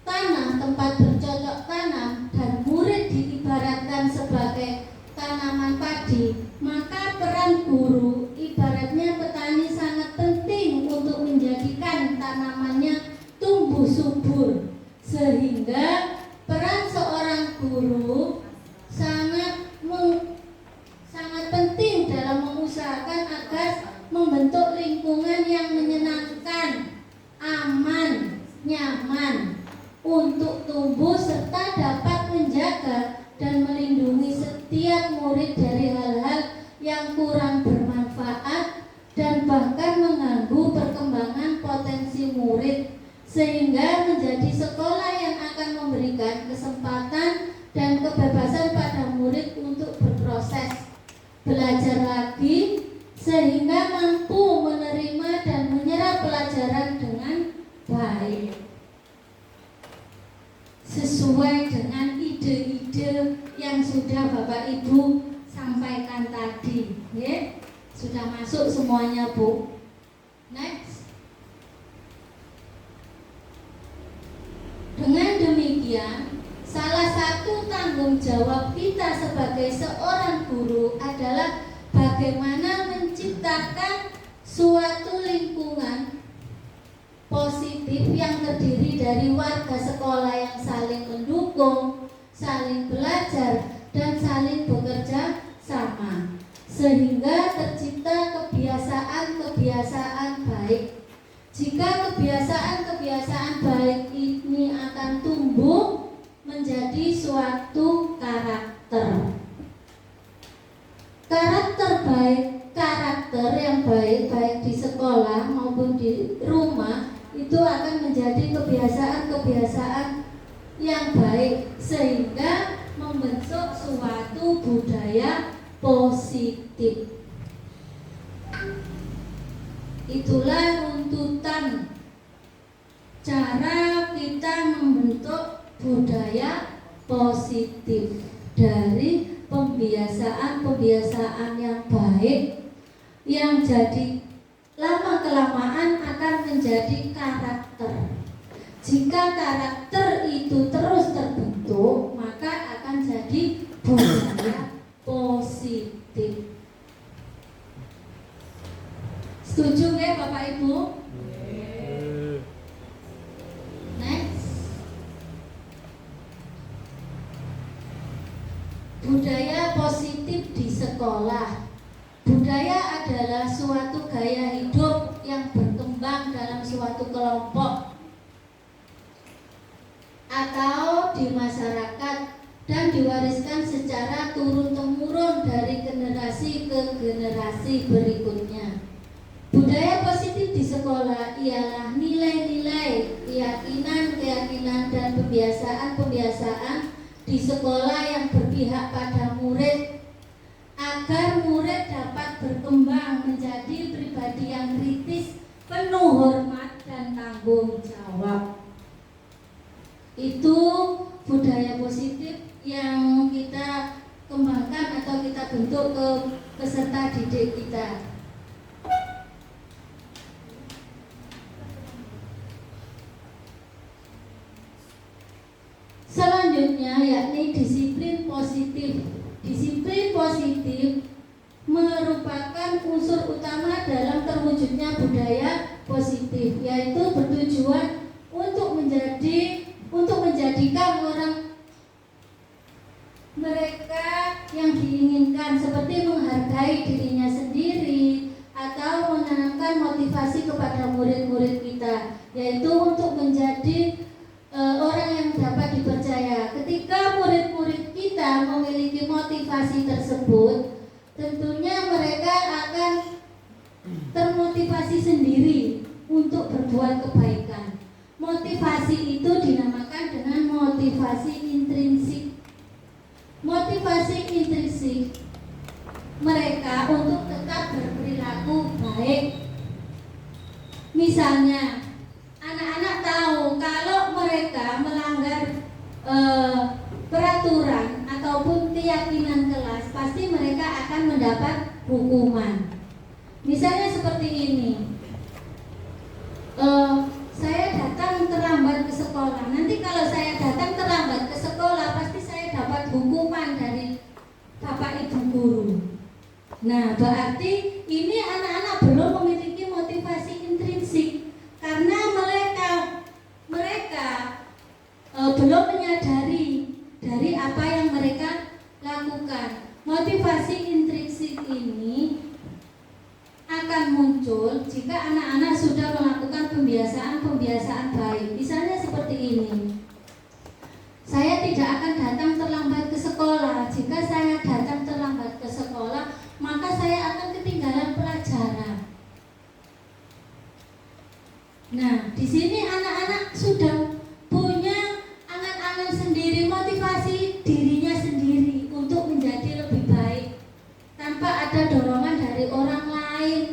tanah tempat bercocok tanam dan murid diibaratkan sebagai tanaman padi, maka peran guru ibaratnya petani sangat penting untuk menjadikan tanamannya tumbuh subur, sehingga peran seorang guru sangat penting dalam mengusahakan agar membentuk lingkungan yang menyenangkan, aman, nyaman untuk tumbuh serta dapat menjaga dan melindungi setiap murid dari hal-hal yang kurang bermanfaat dan bahkan mengganggu perkembangan potensi murid, sehingga menjadi sekolah yang akan memberikan kesempatan dan kebebasan pada murid untuk berproses, belajar lagi, sehingga mampu menerima dan menyerap pelajaran dengan baik sesuai dengan ide-ide yang sudah Bapak Ibu sampaikan tadi. Ya, sudah masuk semuanya Bu. Next. Dengan demikian, salah satu tanggung jawab kita sebagai seorang guru adalah bagaimana menciptakan suatu lingkungan positif yang terdiri dari warga sekolah yang saling mendukung, saling belajar, dan saling bekerja sama, sehingga tercipta kebiasaan-kebiasaan baik. Jika kebiasaan-kebiasaan baik ini akan tumbuh menjadi suatu karakter. Karakter yang baik di sekolah maupun di rumah itu akan menjadi kebiasaan-kebiasaan yang baik, sehingga membentuk suatu budaya positif. Itulah runtutan cara kita membentuk budaya positif dari pembiasaan-pembiasaan yang baik yang jadi lama-kelamaan akan menjadi karakter. Jika karakter itu terus terbentuk, maka akan jadi budaya positif. Setuju nggak Bapak Ibu? Next. Budaya positif di sekolah. Budaya adalah suatu gaya hidup yang berkembang dalam suatu kelompok atau di masyarakat dan diwariskan secara turun-temurun dari generasi ke generasi berikutnya. Budaya positif di sekolah ialah nilai-nilai, keyakinan-keyakinan dan pembiasaan-pembiasaan di sekolah yang berpihak pada murid agar murid dapat berkembang menjadi pribadi yang kritis, penuh hormat dan tanggung jawab. Itu budaya positif yang kita kembangkan atau kita bentuk ke peserta didik kita. Selanjutnya yakni disiplin positif. Disiplin positif merupakan unsur utama dalam terwujudnya budaya positif, yaitu bertujuan untuk menjadikan orang mereka yang diinginkan, seperti menghargai dirinya sendiri atau menanamkan motivasi kepada murid-murid kita, yaitu untuk menjadi orang yang dapat dipercaya. Ketika murid-murid kita memiliki motivasi tersebut, tentunya mereka akan termotivasi sendiri untuk berbuat kebaikan. Motivasi itu dinamakan dengan motivasi intrinsik. Motivasi intrinsik mereka untuk tetap berperilaku baik. Misalnya, anak-anak tahu kalau mereka melanggar peraturan ataupun keyakinan kelas, pasti mereka akan mendapat hukuman. Misalnya seperti ini, saya datang terlambat ke sekolah. Nanti kalau saya datang terlambat ke sekolah, pasti saya dapat hukuman dari Bapak Ibu guru. Nah, berarti ini anak-anak belum memiliki motivasi intrinsik karena mereka belum menyadari dari apa yang mereka lakukan. Motivasi intrinsik ini akan muncul jika anak-anak sudah melakukan pembiasaan-pembiasaan baik. Misalnya seperti ini. Saya tidak akan datang terlambat ke sekolah. Jika saya datang terlambat ke sekolah, maka saya akan ketinggalan pelajaran. Nah, di sini anak-anak sudah punya angan-angan sendiri, motivasi dirinya sendiri untuk menjadi lebih baik tanpa ada dorongan dari orang lain.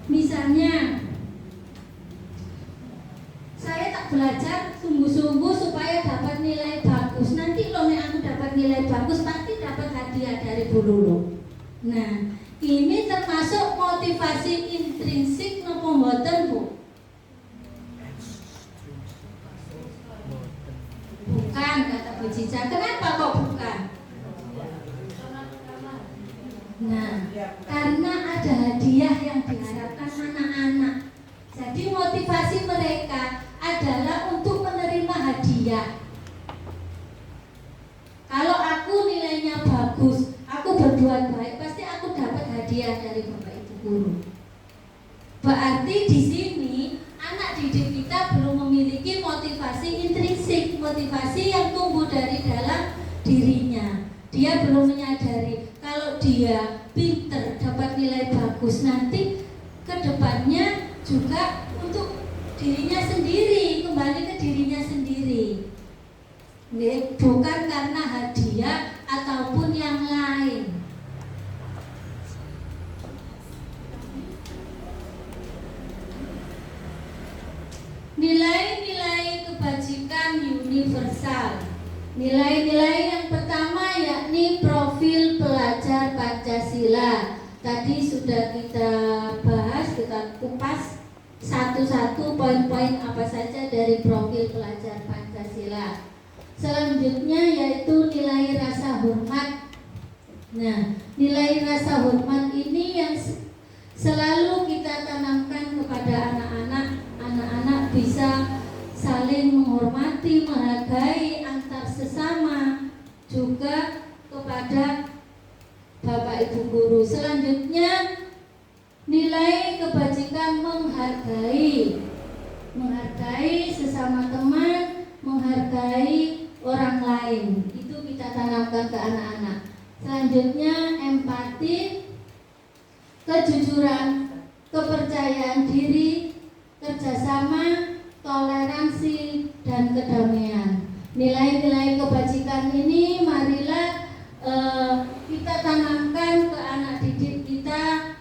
Misalnya, saya tak belajar sungguh-sungguh supaya dapat nilai bagus. Nanti loh aku dapat nilai bagus, pasti dapat hadiah dari Bu Lulu. Nah, ini termasuk motivasi intrinsik nopo mboten, Bu? Bukan, kata Bu Cica. Kenapa kok bukan? Nah, karena ada hadiah yang diharapkan anak-anak. Jadi motivasi mereka adalah untuk menerima hadiah. Kalau aku nilainya bagus, aku berbuat baik, pasti aku dapat hadiah dari Bapak Ibu guru. Berarti di sini anak didik kita belum memiliki motivasi intrinsik, motivasi yang tumbuh dari dalam dirinya. Dia belum menyadari kalau dia pinter, dapat nilai bagus, nanti ke depannya juga untuk dirinya sendiri, kembali ke dirinya sendiri. Bukan karena hadiah ataupun yang lain. Nilai-nilai kebajikan universal. Nilai-nilai yang pertama yakni profil pelajar Pancasila. Tadi sudah kita bahas, kita kupas satu-satu poin-poin apa saja dari profil pelajar Pancasila. Selanjutnya yaitu nilai rasa hormat. Nah, nilai rasa hormat ini yang selalu kita tanamkan kepada anak-anak. Anak-anak bisa saling menghormati, menghargai antar sesama, juga kepada Bapak Ibu guru. Selanjutnya nilai kebajikan menghargai sesama teman, menghargai orang lain. Itu kita tanamkan ke anak-anak. Selanjutnya empati, kejujuran, kepercayaan diri, kerjasama, toleransi, dan kedamaian. Nilai-nilai kebajikan ini marilah kita tanamkan ke anak didik kita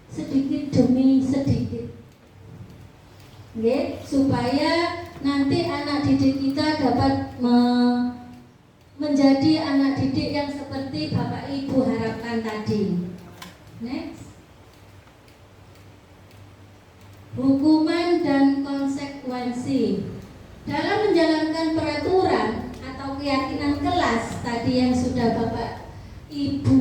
sedikit demi sedikit, supaya nanti anak didik kita dapat menjadi anak didik yang seperti Bapak Ibu harapkan tadi. Next. Hukuman dan konsekuensi. Dalam menjalankan peraturan atau keyakinan kelas tadi yang sudah Bapak Ibu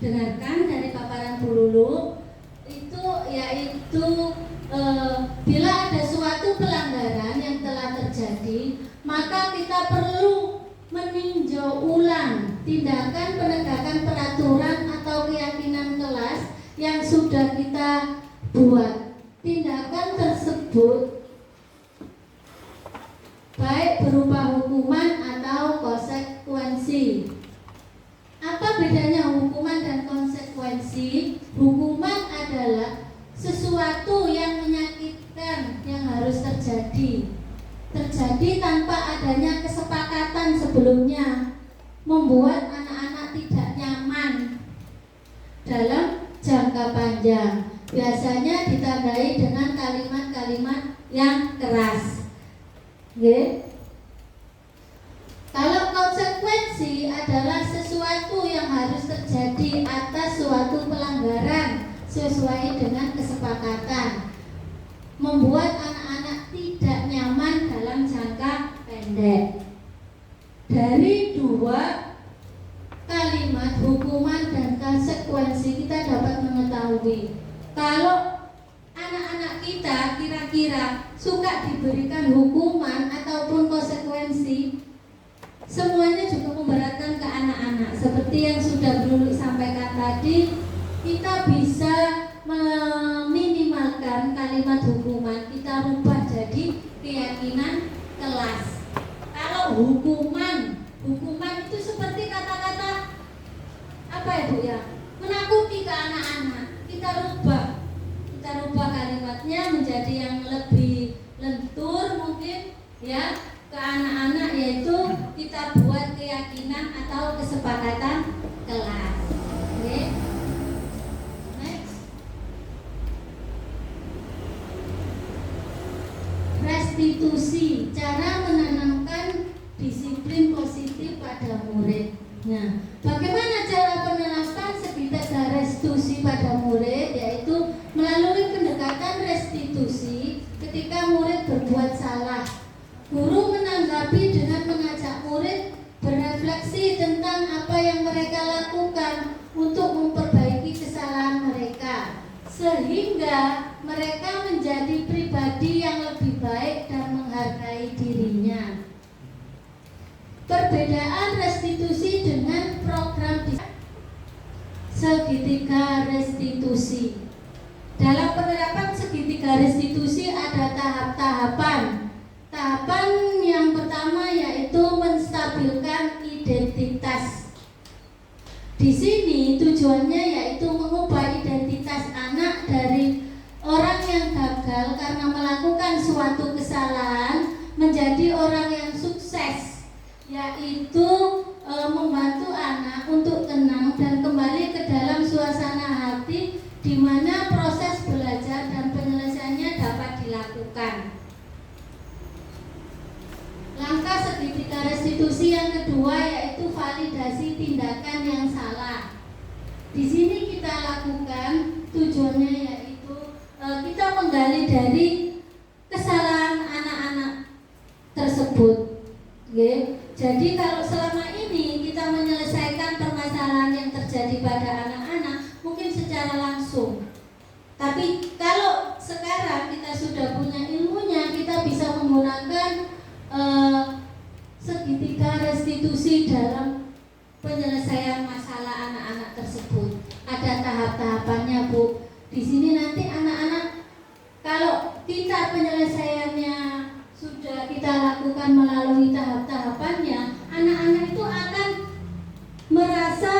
dengarkan dari paparan Bu Lulu, itu yaitu bila ada suatu pelanggaran yang telah terjadi, maka kita perlu meninjau ulang tindakan penegakan peraturan atau keyakinan kelas yang sudah kita buat. Tindakan tersebut baik berupa hukuman atau konsekuensi. Apa bedanya hukuman dan konsekuensi? Hukuman adalah sesuatu yang menyakitkan yang harus terjadi tanpa adanya kesepakatan sebelumnya, membuat anak-anak tidak nyaman dalam jangka panjang. Biasanya ditandai dengan kalimat-kalimat yang keras. Kalau konsekuensi adalah sesuatu yang harus terjadi atas suatu pelanggaran sesuai dengan kesepakatan, membuat anak-anak tidak nyaman dalam jangka pendek. Dari dua kalimat hukuman dan konsekuensi kita dapat mengetahui kalau anak-anak kita kira-kira suka diberikan hukuman ataupun konsekuensi, semuanya juga memberatkan ke anak-anak. Seperti yang sudah Lulu sampaikan tadi, kita bisa meminimalkan kalimat hukuman, kita rubah jadi keyakinan kelas. Kalau hukuman itu seperti kata-kata apa ya Bu ya, menakuti ke anak-anak. Kita rubah kalimatnya menjadi yang lebih lentur mungkin ya ke anak-anak, yaitu kita buat keyakinan atau kesepakatan kelas. Oke. Next. Restitusi, cara menanamkan disiplin positif pada murid. Nah, bagaimana cara penerapan segitiga restitusi pada murid? Yaitu melalui pendekatan restitusi ketika murid berbuat salah. Guru menanggapi dengan mengajak murid berefleksi tentang apa yang mereka lakukan untuk memperbaiki kesalahan mereka, sehingga mereka menjadi pribadi yang lebih baik dan menghargai dirinya. Perbedaan restitusi dengan program segitiga restitusi. Dalam penerapan segitiga restitusi ada tahap-tahapan. Tahapan yang pertama yaitu menstabilkan identitas. Di sini tujuannya yaitu mengubah identitas anak dari orang yang gagal karena melakukan suatu kesalahan menjadi orang yang sukses, yaitu membantu anak untuk tenang dan kembali ke dalam suasana hati di mana proses belajar dan penyelesaiannya dapat dilakukan. Langkah segitiga restitusi yang kedua yaitu validasi tindakan yang salah. Di sini kita lakukan tujuannya yaitu kita menggali dari kesalahan anak-anak tersebut. Oke. Jadi kalau selama ini kita menyelesaikan permasalahan yang terjadi pada anak-anak mungkin secara langsung. Tapi kalau sekarang kita sudah punya ilmunya, kita bisa menggunakan segitiga restitusi dalam penyelesaian masalah anak-anak tersebut. Ada tahap-tahapannya, Bu. Di sini nanti anak-anak, kalau kita penyelesaiannya sudah kita lakukan melalui tahap-tahapannya, anak-anak itu akan merasa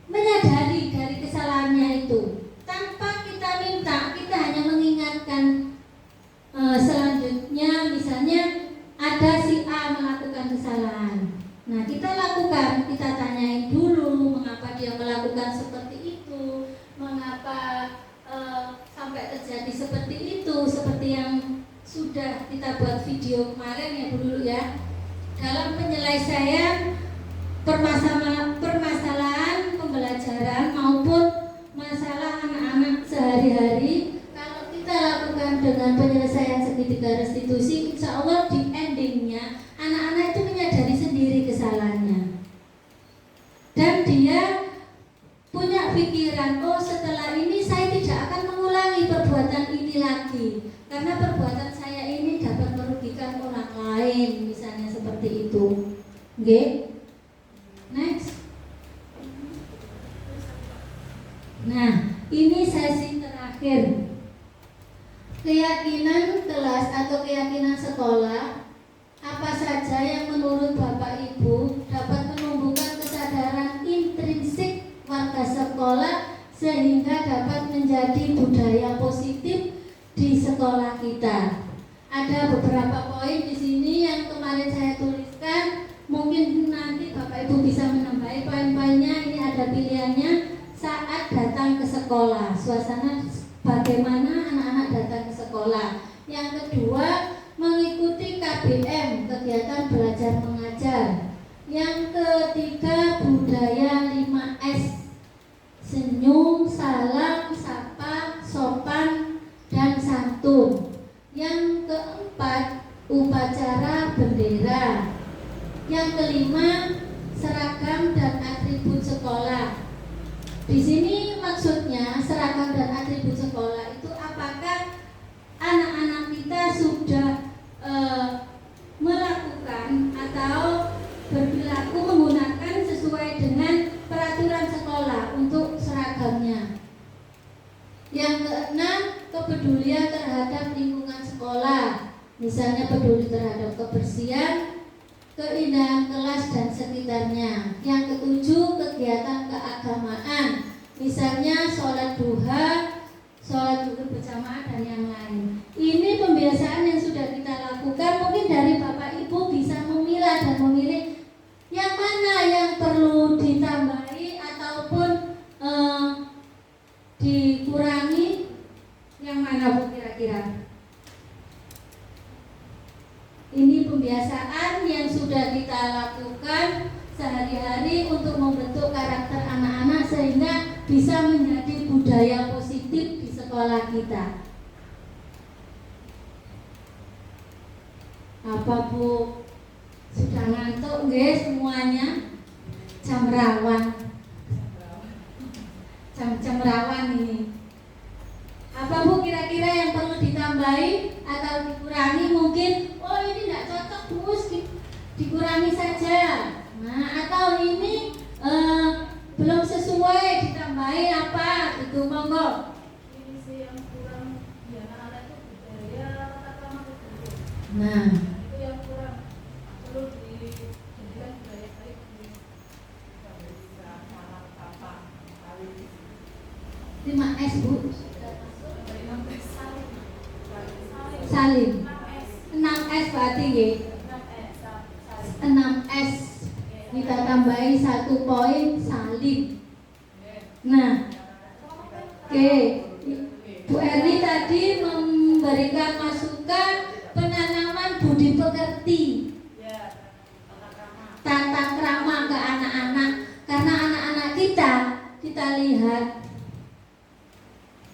menyadari dari kesalahannya itu. Tanpa kita minta, kita hanya mengingatkan selanjutnya, misalnya ada si A melakukan kesalahan. Nah, kita lakukan, kita tanyain dulu mengapa dia melakukan seperti itu, mengapa sampai terjadi seperti itu, seperti yang sudah kita buat video kemarin ya Bu Lulu ya. Dalam penyelesaian permasalahan pembelajaran maupun masalah anak-anak sehari-hari, kalau kita lakukan dengan penyelesaian segitiga restitusi, insya Allah di endingnya anak-anak itu menyadari sendiri kesalahannya dan dia punya pikiran, oh setelah ini saya tidak akan mengulangi perbuatan ini lagi karena perbuatan saya ini dapat merugikan orang lain, misalnya seperti itu. Oke? Next. Nah, ini sesi terakhir. Keyakinan kelas atau keyakinan sekolah, apa saja yang menurut Bapak Ibu dapat menumbuhkan kesadaran intrinsik warga sekolah sehingga dapat menjadi budaya positif di sekolah kita. Ada beberapa poin di sini yang kemarin saya tuliskan, mungkin nanti Bapak Ibu bisa menambahi poin-poinnya. Ini ada pilihannya saat datang ke sekolah, suasana bagaimana anak-anak datang ke sekolah. Yang kedua, mengikuti KBM, kegiatan belajar mengajar. Yang ketiga, budaya 5S, senyum, salam, sapa, sopan, dan santun. Yang keempat, upacara bendera. Yang kelima, seragam dan atribut sekolah. Di sini maksudnya seragam dan atribut sekolah itu apakah anak-anak kita sudah melakukan atau berperilaku menggunakan sesuai dengan peraturan sekolah untuk seragamnya. Yang keenam, kepedulian terhadap lingkungan sekolah, misalnya peduli terhadap kebersihan, keindahan kelas dan sekitarnya. Yang ketujuh, kegiatan keagamaan, misalnya sholat duha, sholat zuhur berjamaah dan yang lain. Ini pembiasaan yang sudah kita lakukan. Mungkin dari Bapak Ibu bisa memilah dan memilih yang mana yang perlu ditambahi ataupun dikurangi, yang mana Bu kira-kira? Ini pembiasaan yang sudah kita lakukan sehari-hari untuk membentuk karakter anak-anak sehingga bisa menjadi budaya positif di sekolah kita. Apa Bu? Sudah ngantuk nggih semuanya? Jam rawan. Jam rawan ini. Apa Bu kira-kira yang perlu ditambahi atau dikurangi? Mungkin oh ini tidak cocok Bu, dikurangi saja. Nah, atau ini belum sesuai, ditambahin apa? Itu monggo. Ini sih yang kurang di anak-anak itu budaya tata krama budaya. Nah, Itu yang kurang perlu dijadikan budaya baik di bisa salam sapa saling 5S Bu. 6S Salim. 6S 6S berarti ya. 6S saling 6S. Kita tambahi 1 poin salim. Nah, oke. Bu Erni tadi memberikan masukan penanaman budi pekerti, ya tata krama. tata krama ke anak-anak. Karena anak-anak kita lihat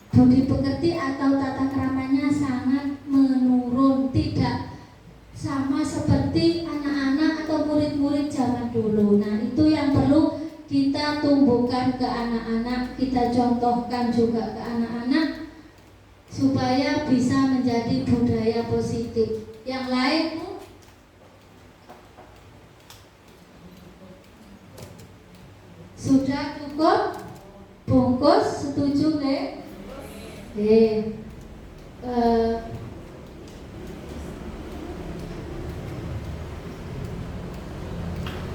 budi pekerti atau tata keramanya sangat menurun, tidak sama seperti anak-anak atau murid-murid zaman dulu. Nah, itu yang perlu kita tumbuhkan ke anak-anak, kita contohkan juga ke anak-anak supaya bisa menjadi budaya positif. Yang lain, Bu? Sudah cukup? Bungkus, setuju nggih?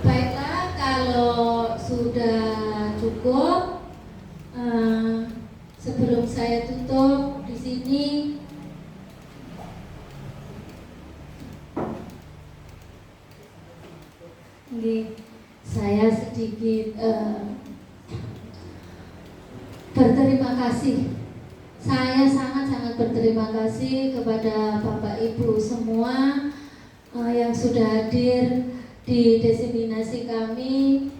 Baiklah, kalau sudah cukup, sebelum saya tutup di sini, saya sedikit berterima kasih. Saya sangat-sangat berterima kasih kepada Bapak Ibu semua yang sudah hadir di diseminasi kami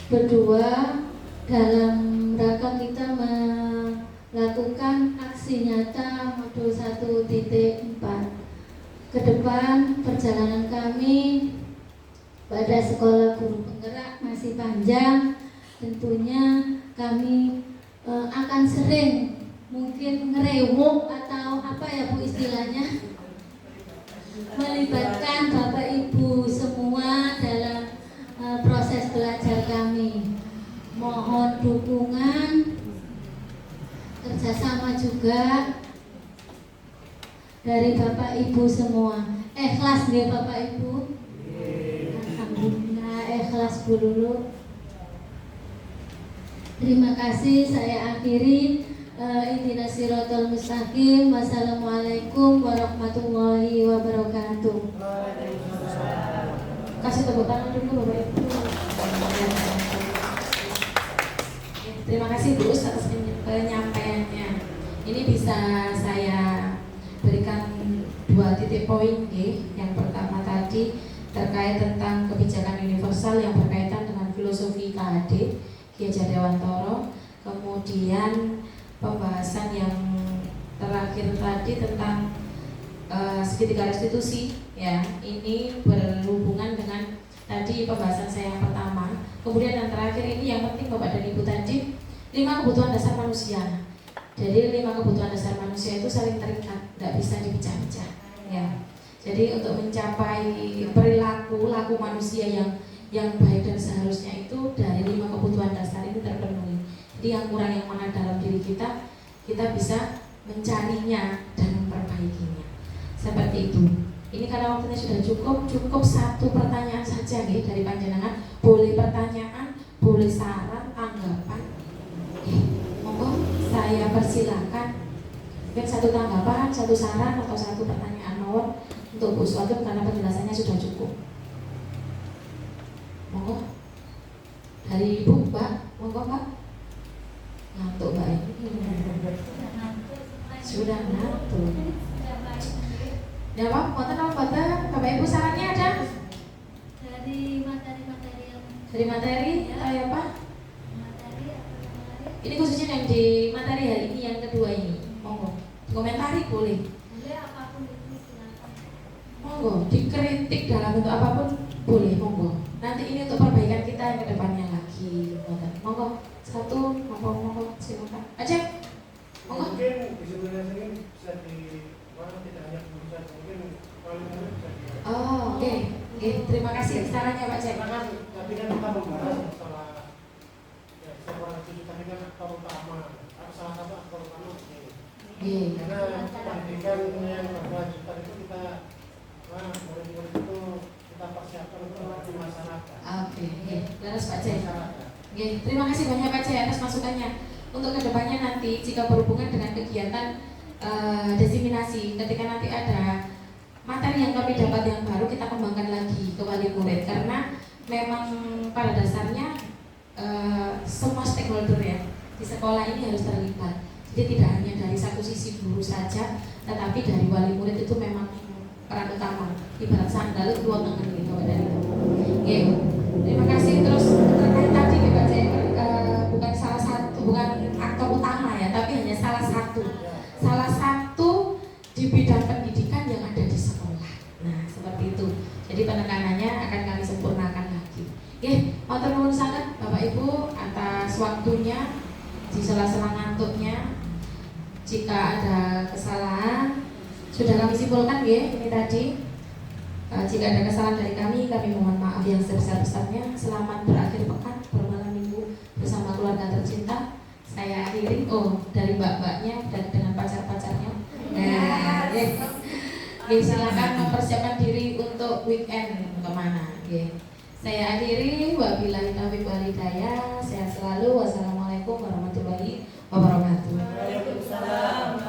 berdua dalam rangka kita melakukan aksi nyata modul 1.4. Ke depan perjalanan kami pada sekolah guru penggerak masih panjang. Tentunya kami akan sering mungkin ngerewok atau apa ya Bu istilahnya, melibatkan Bapak Ibu semua dalam proses belajar kami. Mohon dukungan, kerjasama juga dari Bapak Ibu semua. Ikhlas nggih Bapak Ibu? Alhamdulillah, ikhlas Bu Lulu. Terima kasih, saya akhiri. Ihdinas siratal mustaqim. Wassalamualaikum warahmatullahi wabarakatuh. Kasih tepuk tangan dulu Bapak Ibu. Terima kasih Bu atas penyampaiannya. Ini bisa saya berikan 2 titik poin nggih. Yang pertama tadi terkait tentang kebijakan universal yang berkaitan dengan filosofi KHD Ki Hajar Dewantara. Kemudian pembahasan yang terakhir tadi tentang segitiga restitusi, ya, ini berhubungan dengan tadi pembahasan saya yang pertama. Kemudian yang terakhir ini yang penting Bapak dan Ibu tadi, 5 kebutuhan dasar manusia. Jadi 5 kebutuhan dasar manusia itu saling terikat, tidak bisa dipecah-pecah, ya. Jadi untuk mencapai laku manusia yang baik dan seharusnya itu dari 5 kebutuhan dasar ini terpenuhi. Jadi yang kurang yang mana dalam diri kita bisa mencarinya dan memperbaikinya. Seperti itu. Ini karena waktunya sudah cukup 1 pertanyaan saja nih dari panjenengan. Boleh pertanyaan, boleh saran, tanggapan. Monggo saya persilakan. Mungkin 1 tanggapan, 1 saran atau 1 pertanyaan mawon untuk Bu Sugeng karena penjelasannya sudah cukup. Monggo. Dari Ibu, Mbak, monggo Mbak. Ngantuk Mbak ini. Sudah ngantuk. Ya Pak, mboten Bapak Ibu sarannya ada? Dari materi-materi yang Dari materi ya Pak? materi apa namanya? Ini khususnya yang di materi hari ini yang kedua ini. Monggo. Komentari boleh. Boleh apapun itu silakan. Monggo, dikritik dalam bentuk apapun boleh, monggo. Nanti ini untuk perbaikan kita yang kedepannya lagi. Monggo, 1, monggo, silakan. Aceh, monggo. Mungkin di sebenarnya ini bisa tidak hanya perusahaan, mungkin paling bisa Oh, oke. Terima kasih sarannya Pak Cek. karena kan tapi kan kita membahas masalah ya seorang itu tapi kan aktor utama, salah satu aktor utama ini. Karena pendidikan yang berkelanjutan itu kita murid-murid itu kita persiapkan untuk di masyarakat. Oke. Terus Pak Cek. Masyarakat. Terima kasih banyak Pak Cek atas masukannya. Untuk kedepannya nanti jika berhubungan dengan kegiatan diseminasi, ketika nanti ada materi yang kami dapat yang baru kita kembangkan lagi ke wali murid karena memang pada dasarnya semua stakeholder ya di sekolah ini harus terlibat. Jadi tidak hanya dari satu sisi guru saja, tetapi dari wali murid itu memang peran utama. Ibarat sandal itu dua tangan gitu dari itu. Terima kasih. Terus terkait tadi bukan aktor utama ya, tapi hanya salah satu waktunya, di sela-sela ngantuknya. Jika ada kesalahan, sudah kami simpulkan ya ini tadi. Jika ada kesalahan dari kami mohon maaf yang sebesar-besarnya. Selamat berakhir pekan, bermalam minggu bersama keluarga tercinta. Saya akhiri, dari mbak-mbaknya dan dengan pacar-pacarnya. Nah, silakan mempersiapkan diri untuk weekend kemana. Saya akhiri, wabillahi taufiq wal hidayah. Sehat selalu. Wassalamualaikum warahmatullahi wabarakatuh. Waalaikumsalam.